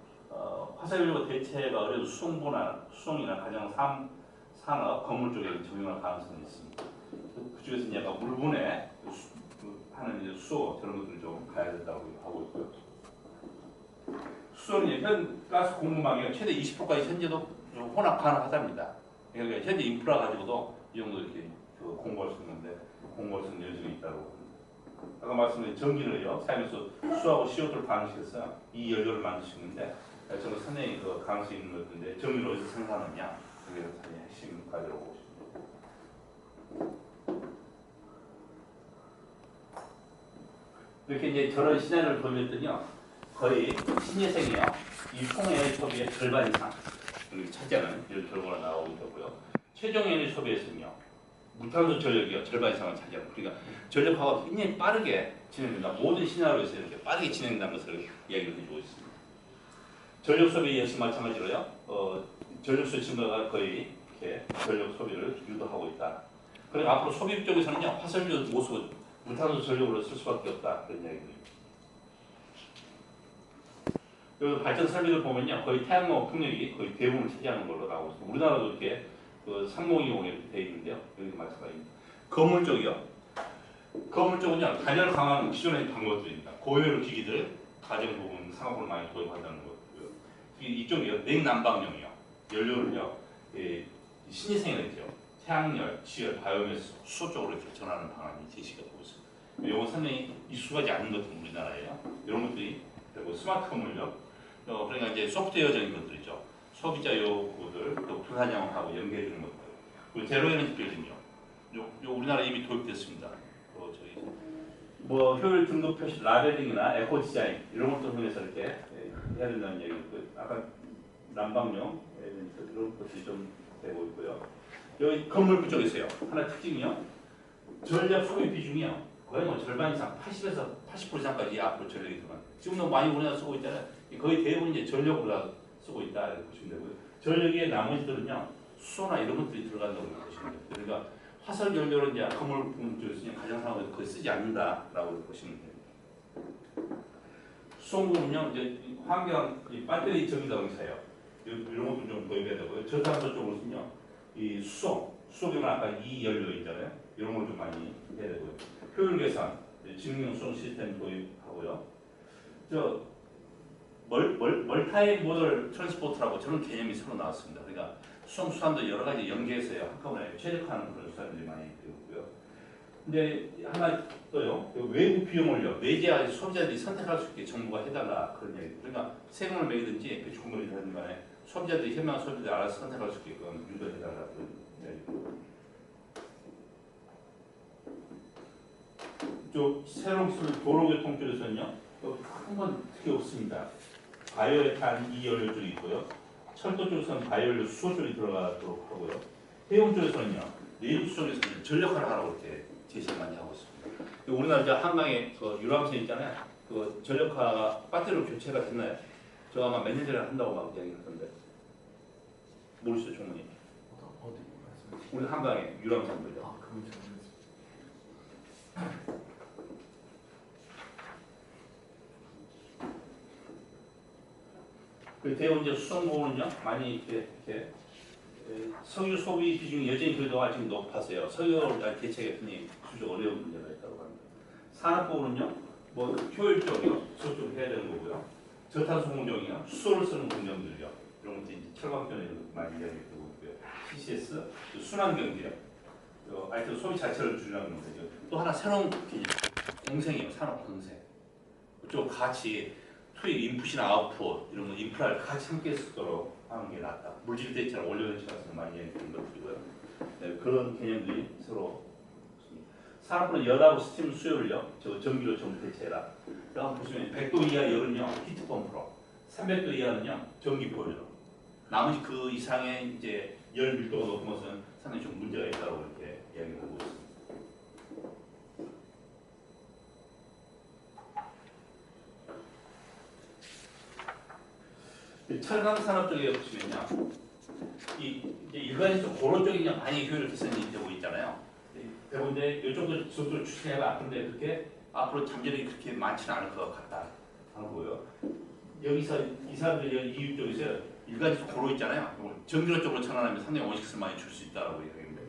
화석연료 대체가 어려도 수송이나 가정 산업, 건물 쪽에 적용할 가능성이 있습니다. 그쪽에서 이제 약간 물분해 하는 이제 수소 저런 것들을 좀 가야 된다고 하고 있고요. 수소는 현 가스 공급망이 최대 20%까지 현재도 혼합 가능하답니다. 그러니까 현재 인프라 가지고도 이 정도 이렇게 공부할 수 있는데 공부할 수 있는 여지가 있다고. 아까 말씀드린 전기를요 사용해서 수하고 CO2를 반응시켜서 이 연료를 만들 수 있는데 저는 상당히 그 가능성이 있는 것인데 전기를 어디서 생산하느냐 그게 사실 핵심 과제라고 보고 싶습니다. 이렇게 이제 저런 시나리오를 돌렸더니요 거의 신재생이요 이 총에너지 소비의 절반 이상 차지하는 이런 결과가 나오고 있고요. 최종 에너지 소비에서는요. 무탄소 전력이요 절반 이상을 차지하고 그러니까 전력화가 굉장히 빠르게 진행된다. 모든 시나리오에서 이렇게 빠르게 진행된다는 것을 이야기를 해주고 있습니다. 전력 소비 역시 마찬가지로요. 전력 소비 증가가 거의 이렇게 전력 소비를 유도하고 있다. 그러니까 앞으로 소비 쪽에서는요 화석연료 못 쓰고 무탄소 전력으로 쓸 수밖에 없다 그런 이야기입니다. 그리고 발전 설비를 보면요 거의 태양광 풍력이 거의 대부분을 차지하는 걸로 나오고 있습니다. 우리나라도 이렇게 3020 이렇게 되어 있는데요. 여기 마찬가지입니다. 건물 쪽이요. 건물 쪽은요. 단열 강화는 기존의 방법들입니다. 고효율 기기들, 가정 부분, 상업을 많이 도입한다는 거고요. 이쪽이요. 냉난방용이요. 연료를요. 신재생에너지요. 태양열, 지열, 바이오매스, 수소 쪽으로 이렇게 전하는 방안이 제시가 되고 있습니다. 이건 상당히 익숙하지 않은 것은 우리나라예요. 이런 것들이 그리고 스마트 건물요. 그러니까 이제 소프트웨어적인 것들이죠. 소비자 요구들, 또 분산형하고 연계해주는 것들. 그리고 제로 에너지 빌딩요. 요 우리나라 이미 도입됐습니다. 저희 효율 등급 표시 라벨링이나 에코 디자인 이런 것도 통해서 이렇게 해야 된다는 얘기고 아까 난방용 이런 것들이 좀 되고 있고요. 여기 건물 쪽에서요. 하나 특징이요. 전력 소비 비중이요. 거의 뭐 절반 이상, 80에서 80% 이상까지 앞으로 전력이 들어간. 지금도 많이 우리나라 쓰고 있잖아요. 거의 대부분 이제 전력으로 쓰고 있다 이렇게 보시면 되고요. 전력의 나머지들은요 수소나 이런 것들이 들어간다고 보시면 돼요. 그러니까 화석 연료는 이제 건물 부분 쪽에서 가정 산업에서 거의 쓰지 않는다라고 보시면 됩니다. 수송구는요 이제 환경 배터리 전기 자동차예요. 이런 것도 좀 도입해야 되고요. 저탄소 쪽으로는요 수소, 수소기는 아까 이 연료 있잖아요. 이런 걸 좀 많이 해야 되고요. 효율 개선, 지능형 수송 시스템 도입하고요. 저 멀타이 모델 트랜스포트라고 저런 개념이 새로 나왔습니다. 그러니까 수송 수단도 여러 가지 연계해서요 한꺼번에 최적화하는 그런 수단들이 많이 되고요. 근데 하나 또요, 외부 비용을요 매개와 소비자들이 선택할 수 있게 정부가 해달라 그런 얘기. 그러니까 세금을 매기든지 배출금을 하든 간에 소비자들이 현명한 소비자들이 알아서 선택할 수 있게끔 유도해달라 그런 얘기. 또 새로운 기술 도로교통 쪽에서는요 큰 건 특히 없습니다. 바이오에탄 2연료 쪽이 있고요. 철도 쪽에서는 바이오연료 수소 쪽이 들어가도록 하고요. 해운 쪽에서는요 내륙 쪽에서는 전력화를 하라고 이렇게 제시를 많이 하고 있습니다. 우리나라 이제 한강에 그 유람선 있잖아요. 그 전력화 배터리로 교체가 됐나요? 저 아마 몇 년 전에 한다고 막 이야기했던데 모르시죠, 총무님? 어디 말씀하시죠? 우리 한강에 유람선들요. 아, 그건 잘 모르겠어요. 그 대원제 수송고는요 많이 이렇게 석유 소비 비중이 여전히 그래도 아직 높아서요. 석유를 대체가 흔히 수적 어려운 문제가 있다고 합니다. 산업부는요 뭐 효율적이요 저쪽 해야 되는 거고요. 저탄소 공정이요 수소를 쓰는 공정들이요 이런 것들 이제 철강전에 많이 이야기되고 있고요. CCS 순환 경제요. 하여튼 소비 자체를 줄이라는 건데 또 하나 새로운 개념 공생이요 산업 공생. 그쪽 같이 투입 인풋이나 아웃풋 이런 거 인프라를 같이 함께 쓰도록 하는 게 낫다. 물질 대체나 원료 대체 같은 거 많이 얘기하는 것들이고요. 네, 그런 개념들이 서로 있습니다. 산업부는 열하고 스팀 수요를요, 저 전기로 전부 대체해라. 한번 보시면 100도 이하 열은요 히트 펌프로, 300도 이하는요 전기 보일러. 나머지 그 이상의 이제 열 밀도가 높은 것은 상당히 좀 문제가 있다고 이렇게 이야기를 하고 있습니다. 철강 산업 쪽에 보시면요, 이제 일반적으로 고로 쪽이 그냥 많이 효율 개선이 되고 있잖아요. 대부분 이제 이쪽도 지속적으로 추진해가 근데 그렇게 앞으로 잠재력이 그렇게 많지는 않을 것 같다 하는 거고요. 여기서 이 사람들이 이유 쪽에서 일반적으로 고로 있잖아요. 전기로 쪽으로 전환하면 상당히 원식을 많이 줄 수 있다라고 얘기합니다.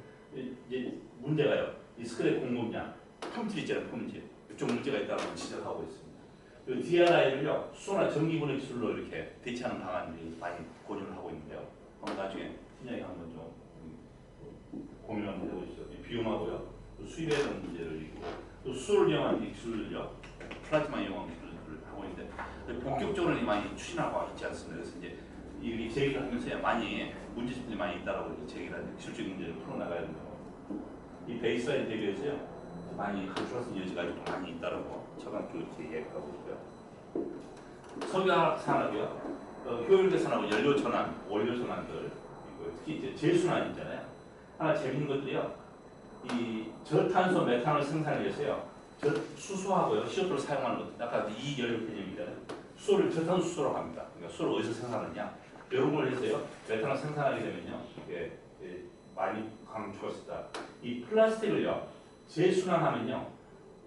이제 문제가요, 이 스크랩 공급량, 펌틀 있잖아요, 펌틀. 이쪽 문제가 있다고 지적하고 있습니다. 그 DRI를요 수소나 전기분해 기술로 이렇게 대체하는 방안들이 많이 고려를 하고 있는데요. 한번 나중에 팀장이 한번 좀 고민 한번 해보시죠. 비용하고요, 또 수입에 대한 문제를 있고, 또 수소를 이용한 기술을요, 플라즈마 이용한 기술을 하고 있는데 본격적으로 많이 추진하고 있지 않습니다. 그래서 이제 이 제기를 하면서 많이 문제점들이 많이 있다라고 이렇게 제기를 하는 기술적인 문제를 풀어나가야 된다. 이 베이스라인 대비해서요. 많이 컨트롤스 여지가 좀 많이 있다라고 처방 쪽 이렇게 이야기하고 있고요. 석유 산업이요, 효율 개선하고 연료 전환, 원료 전환들, 특히 이제 재순환 있잖아요. 하나 재밌는 것들이요, 이 저탄소 메탄올 생산을 위해서요, 수소하고요, CO2를 사용하는 것들, 아까 이 연료 개념이잖아요. 수소를 저탄소 수소로 합니다. 그러니까 수소를 어디서 생산하느냐? 이런 걸 해서요, 메탄올 생산하게 되면요, 이게 많이 감축할 수 있다. 이 플라스틱을요, 재순환하면요,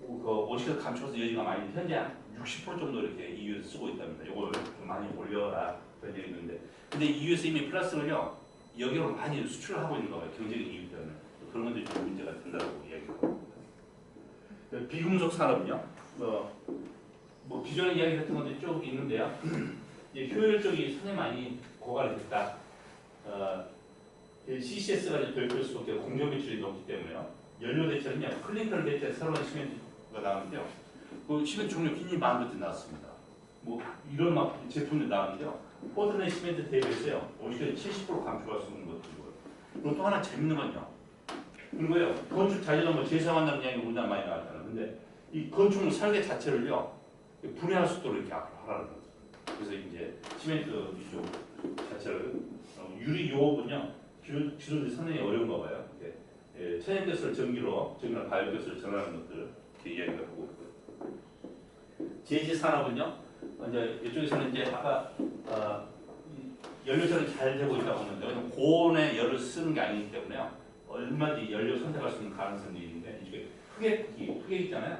그 오시를 감춰서 여지가 많이 현재 한 60% 정도 이렇게 EU에서 쓰고 있답니다. 이걸 좀 많이 올려라 그런 얘기 있는데, 근데 EU에서 이미 플라스틱을요 여기로 많이 수출을 하고 있는 거예요. 경제적 이유 때문에. 그런 것들이 좀 문제가 된다고 이야기하고. 비금속 산업은요, 뭐 기존에 이야기했던 것들이 쭉 있는데요. 이제 효율적이 상당히 많이 고갈이 됐다. CCS가 이제 될 수밖에 공정 매출이 높기 때문에요. 연료 대체는요, 클린컬 대체 새로운 시멘트가 나왔는데요. 그 시멘트 종류 굉장히 많은 것들이 나왔습니다. 뭐 이런 막 제품들이 나왔는데요. 포드네 시멘트 대비해서요, 오히려 70% 감축할 수 있는 것들이고요. 그리고 또 하나 재밌는 건요. 그리고요, 건축 자재로 뭐 재사용한다는 이야기 우리나라 많이 나왔잖아요. 근데 이 건축물 설계 자체를요, 분해할 수 있도록 이렇게 앞으로 하라는 거죠. 그래서 이제 시멘트 이쪽 자체를 유리 요업은요, 기술들이 상당히 어려운가 봐요. 천연가스를 전기나 바이오가스를 전환하는 것들 이렇게 이야기를 하고 있고요. 제지 산업은요, 이제 이쪽에서는 이제 아까 연료전이 잘 되고 있다고 하는데 고온의 열을 쓰는 게 아니기 때문에요. 얼마든지 연료 선택할 수 있는 가능성이 있는데, 이게 흑액 있잖아요.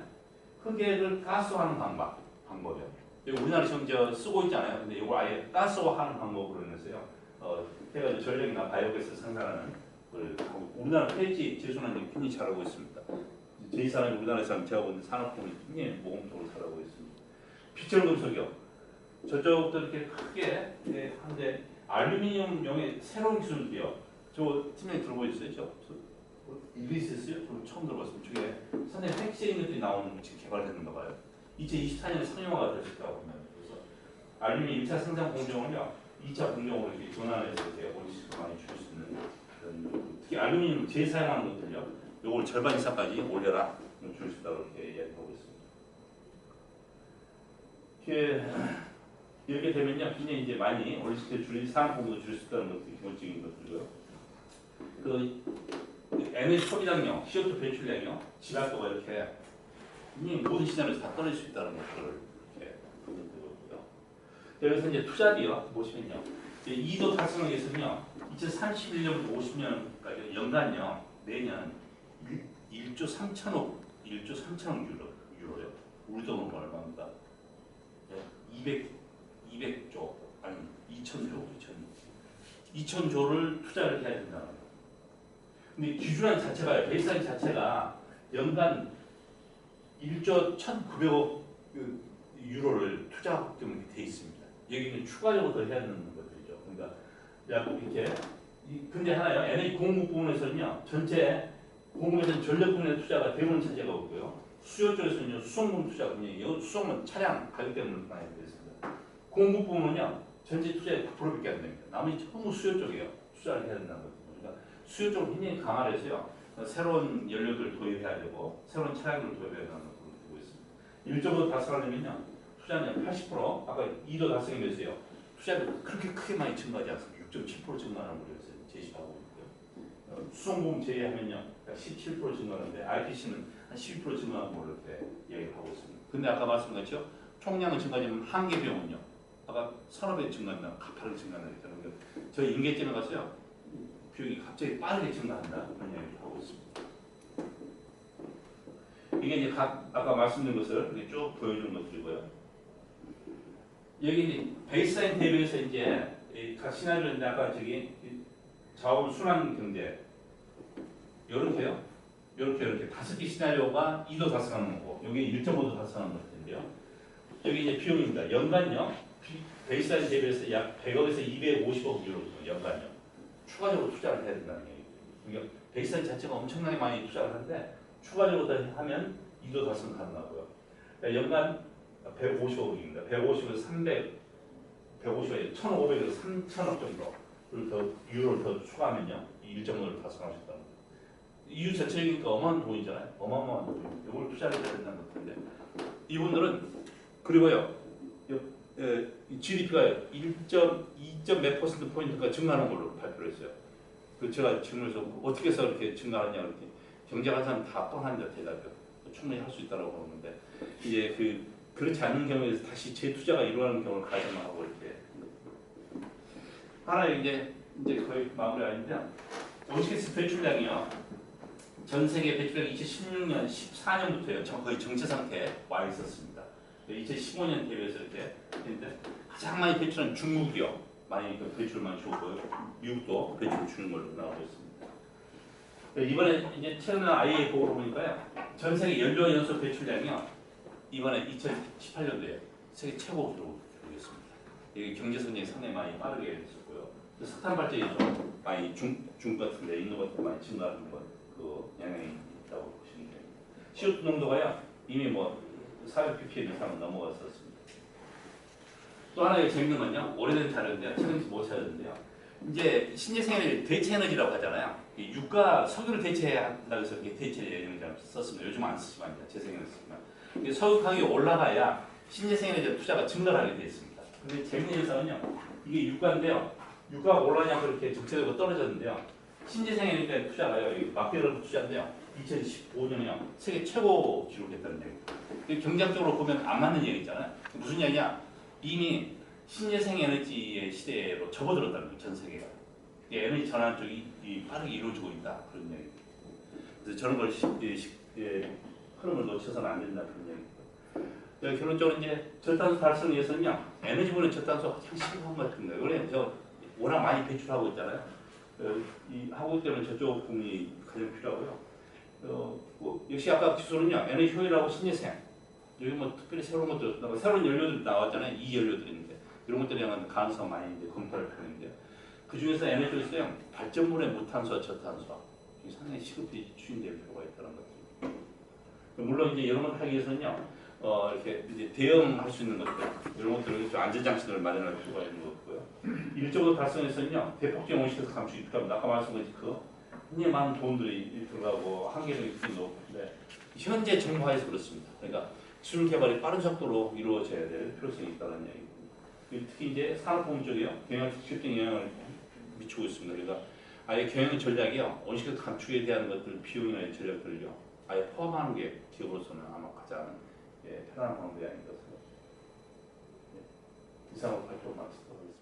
흑액을 가스화하는 방법이요. 우리나라 지금 쓰고 있잖아요. 근데 이걸 아예 가스화하는 방법으로 해서요. 해가지고 전력이나 바이오가스 생산하는 우리나라 폐지 재순환이 굉장히 잘하고 있습니다. 저희 산업 우리나라에서 제가 보는 산업품이 굉장히 모범적으로 살아가고 있습니다. 비철금속이요. 저쪽도 이렇게 크게 한데 알루미늄용의 새로운 기술이요. 저 팀장님 들어보 있어요? 이리스요? 저 처음 들어봤습니다. 저게 상당히 핵심 것들이 나오는 지금 개발됐는가 봐요. 2024년에 상용화가 될 수 있다고 합니다. 그래서 알루미늄 1차 생산 공정을요, 2차 공정으로 이렇게 전환해서 이제 온실도 많이 줄일 수 있는 그런, 특히 알루미늄 재사용하는 것들요, 요걸 절반 이상까지 올려라 줄일 수 있다고 이렇게 이야기하고 있습니다. 이렇게 되면요, 굉장히 이제 많이 올릴 때 줄일 사항공도 줄일 수 있다는 것들이 기본적인 것들이고요. 그 에너지 소비량요, CO2 배출량요, 지각도가 이렇게 굉장히 모든 시장에서 다 떨어질 수 있다는 것들을 이렇게 보면 되고요. 여기서 이제 투자비요 보시면요, 2도 달성하기 위해서는요, 2031년부터 50년까지 연간요, 매년 1조 3천억 유로요. 우리 돈으로 얼마입니까? 200조 아니 2천조를 투자를 해야 된다는 거예요. 근데 기준안 자체가 베이스라인 자체가 연간 1조 1,900억 유로를 투자하게끔 돼 있습니다. 여기는 추가적으로 더 해야 되는 것들이죠. 그러니까 이렇게 근데 하나요, 에너지 공급 부분에서는요, 전체 공급에서는 전력 부분의 투자가 대부분 차지하고 있고요. 수요 쪽에서는요, 수송분 투자가 굉장히 수송은 차량 가격 때문에 많이 되겠습니다. 공급 부분은요, 전체 투자의 9%밖에 안 됩니다. 나머지 전부 수요 쪽이에요. 투자를 해야 된다는 거죠. 그러니까 수요 쪽을 굉장히 강화를 해서요, 새로운 연료들을 도입해야 되고 새로운 차량들을 도입해야 되는 것으로 되고 있습니다. 1조로 달성하려면요, 투자는 80%, 아까 2도 달성이 됐어요. 투자가 그렇게 크게 많이 증가하지 않습니다. 6.7% 증가하는 걸로 제시하고 있고요. 수송보험 제외하면요, 17% 증가하는데 RTC는 한 12% 증가하는 걸로 이렇게 이야기를 하고 있습니다. 근데 아까 말씀드렸죠, 총량은 증가하지만 한계 비용은요, 아까 산업에 증가한다, 가파르게 증가한다 했잖아요. 저희 인계점에 가서요, 비용이 갑자기 빠르게 증가한다 그런 이야기를 하고 있습니다. 이게 이제 아까 말씀드린 것을 이렇게 쭉 보여주는 것들이고요. 여기 이제 베이스라인 대비해서 이제 각 시나리오인데 아까 저기 자원 순환 경제 이렇게요. 이렇게 5개 시나리오가 2도 달성하는 거고, 여기 1.5도 달성하는 것들인데요. 여기 이제 비용입니다. 연간요, 베이스라인 대비해서 약 100억에서 250억 유로 연간요. 추가적으로 투자를 해야 된다는 얘기예요. 그러니까 베이스라인 자체가 엄청나게 많이 투자를 하는데 추가적으로 하면 2도 달성 가능하고요. 그러니까 연간 150억입니다. 150에서 300, 150에서 1,500에서 3,000억 정도를 더 유로를 더 추가하면요, 이 1.5를 달성할 수 있다는 거예요. EU 전체니까 어마어마한 돈이잖아요. 어마어마한 돈. 이걸 투자를 해야 된다는 것인데, 이분들은 그리고요, GDP가 2몇 퍼센트 포인트가 증가하는 걸로 발표를 했어요. 그 제가 질문해서 어떻게 해서 그렇게 증가하냐 그랬더니 경제하는 사람 다 뻔한데 대답이요. 충분히 할 수 있다고 보는데, 이제 그렇지 않는 경우에 다시 재투자가 일어나는 경우를 가정하고 이렇게 하나 이제 거의 마무리 아닌데요. 오시게스 배출량이요, 전 세계 배출량이 2016년 14년부터요 거의 정체 상태에 와 있었습니다. 2015년 대비해서 이렇게 했는데 가장 많이 배출한 중국이요, 많이 배출을 많이 주었고요. 미국도 배출을 주는 걸로 나오고 있습니다. 이번에 이제 최근에 IEA 보고를 보니까요, 전 세계 연료 연소 배출량이요, 이번에 2018년도에 세계 최고 기록을 기록했습니다. 이게 경제 성장이 상당히 많이 빠르게 됐었고요. 석탄 발전이 좀 많이 중국 같은데 인도 같은 데 많이 증가하는 그 영향이 있다고 보시면 됩니다. CO2 농도가요, 이미 400ppm 이상은 넘어갔었습니다. 또 하나의 재밌는 건요, 오래된 자료인데요, 최근 못 찾았는데요, 이제 신재생에너지 대체 에너지라고 하잖아요. 유가 석유를 대체한다고 해서 이렇게 대체 에너지를 썼습니다. 요즘 안 쓰지만 재생에너지 쓰지만 석유 가격이 올라가야 신재생에너지 투자가 증가를 하게 되어 있습니다. 근데 재밌는 현상은요, 이게 유가인데요, 유가가 올라가냐고 이렇게 정체적으로 떨어졌는데요, 신재생에너지 투자가요, 막대로 투자인데요, 2015년에요 세계 최고 기록했다는 얘기입니다. 경제학적으로 보면 안 맞는 얘기잖아요. 무슨 얘기냐? 이미 신재생에너지의 시대로 접어들었다는 거예요, 전 세계가. 에너지 전환 쪽이 빠르게 이루어지고 있다, 그런 얘기입니다. 그래서 저런 걸 흐름을 놓쳐서는 안 된다, 그런 얘기입니다. 결론적으로 이제 저탄소 달성 위해서는요, 에너지 부분은 저탄소 가장 심각한 것 같은 거예요. 그래, 저 워낙 많이 배출하고 있잖아요. 이 하고 때문에 저쪽 부분이 가장 필요하고요. 역시 아까 기술은요, 에너지 효율하고 신재생. 여기 뭐 특별히 새로운 것들, 새로운 연료들 나왔잖아요. 이 연료들인데 이런 것들에 대한 가능성 많이 이제 검토할 필요인데요. 그 중에서 에너지 효율성 발전물의 무탄소, 저탄소 이게 상당히 시급히 추진될 필요가 있다는 거죠. 물론 이제 이런 걸 하기 위해서는요. 이렇게 이제 대응할 수 있는 것들 이런 것들을 좀 안전장치들을 마련할 필요가 있는 거고요. 일적으로 달성해서는요 대폭적 온실가스 감축이 필요합니다. 아까 말씀드린 그 굉장히 많은 돈들이 들어가고 한계도 있긴 높은데 현재 정부하에서 그렇습니다. 그러니까 기술 개발이 빠른 속도로 이루어져야 될 필요성이 있다는 얘기입니다. 특히 이제 산업부문 쪽이요 경영 직접적인 영향을 미치고 있습니다. 그러니까 아예 경영 전략이요 온실가스 감축에 대한 것들 비용이나 전략들을요 아예 포함하는 게 기업으로서는 아마 가장 편안한 방법이 아닌가 생각합니다. 이상으로 발표 마치도록 하겠습니다.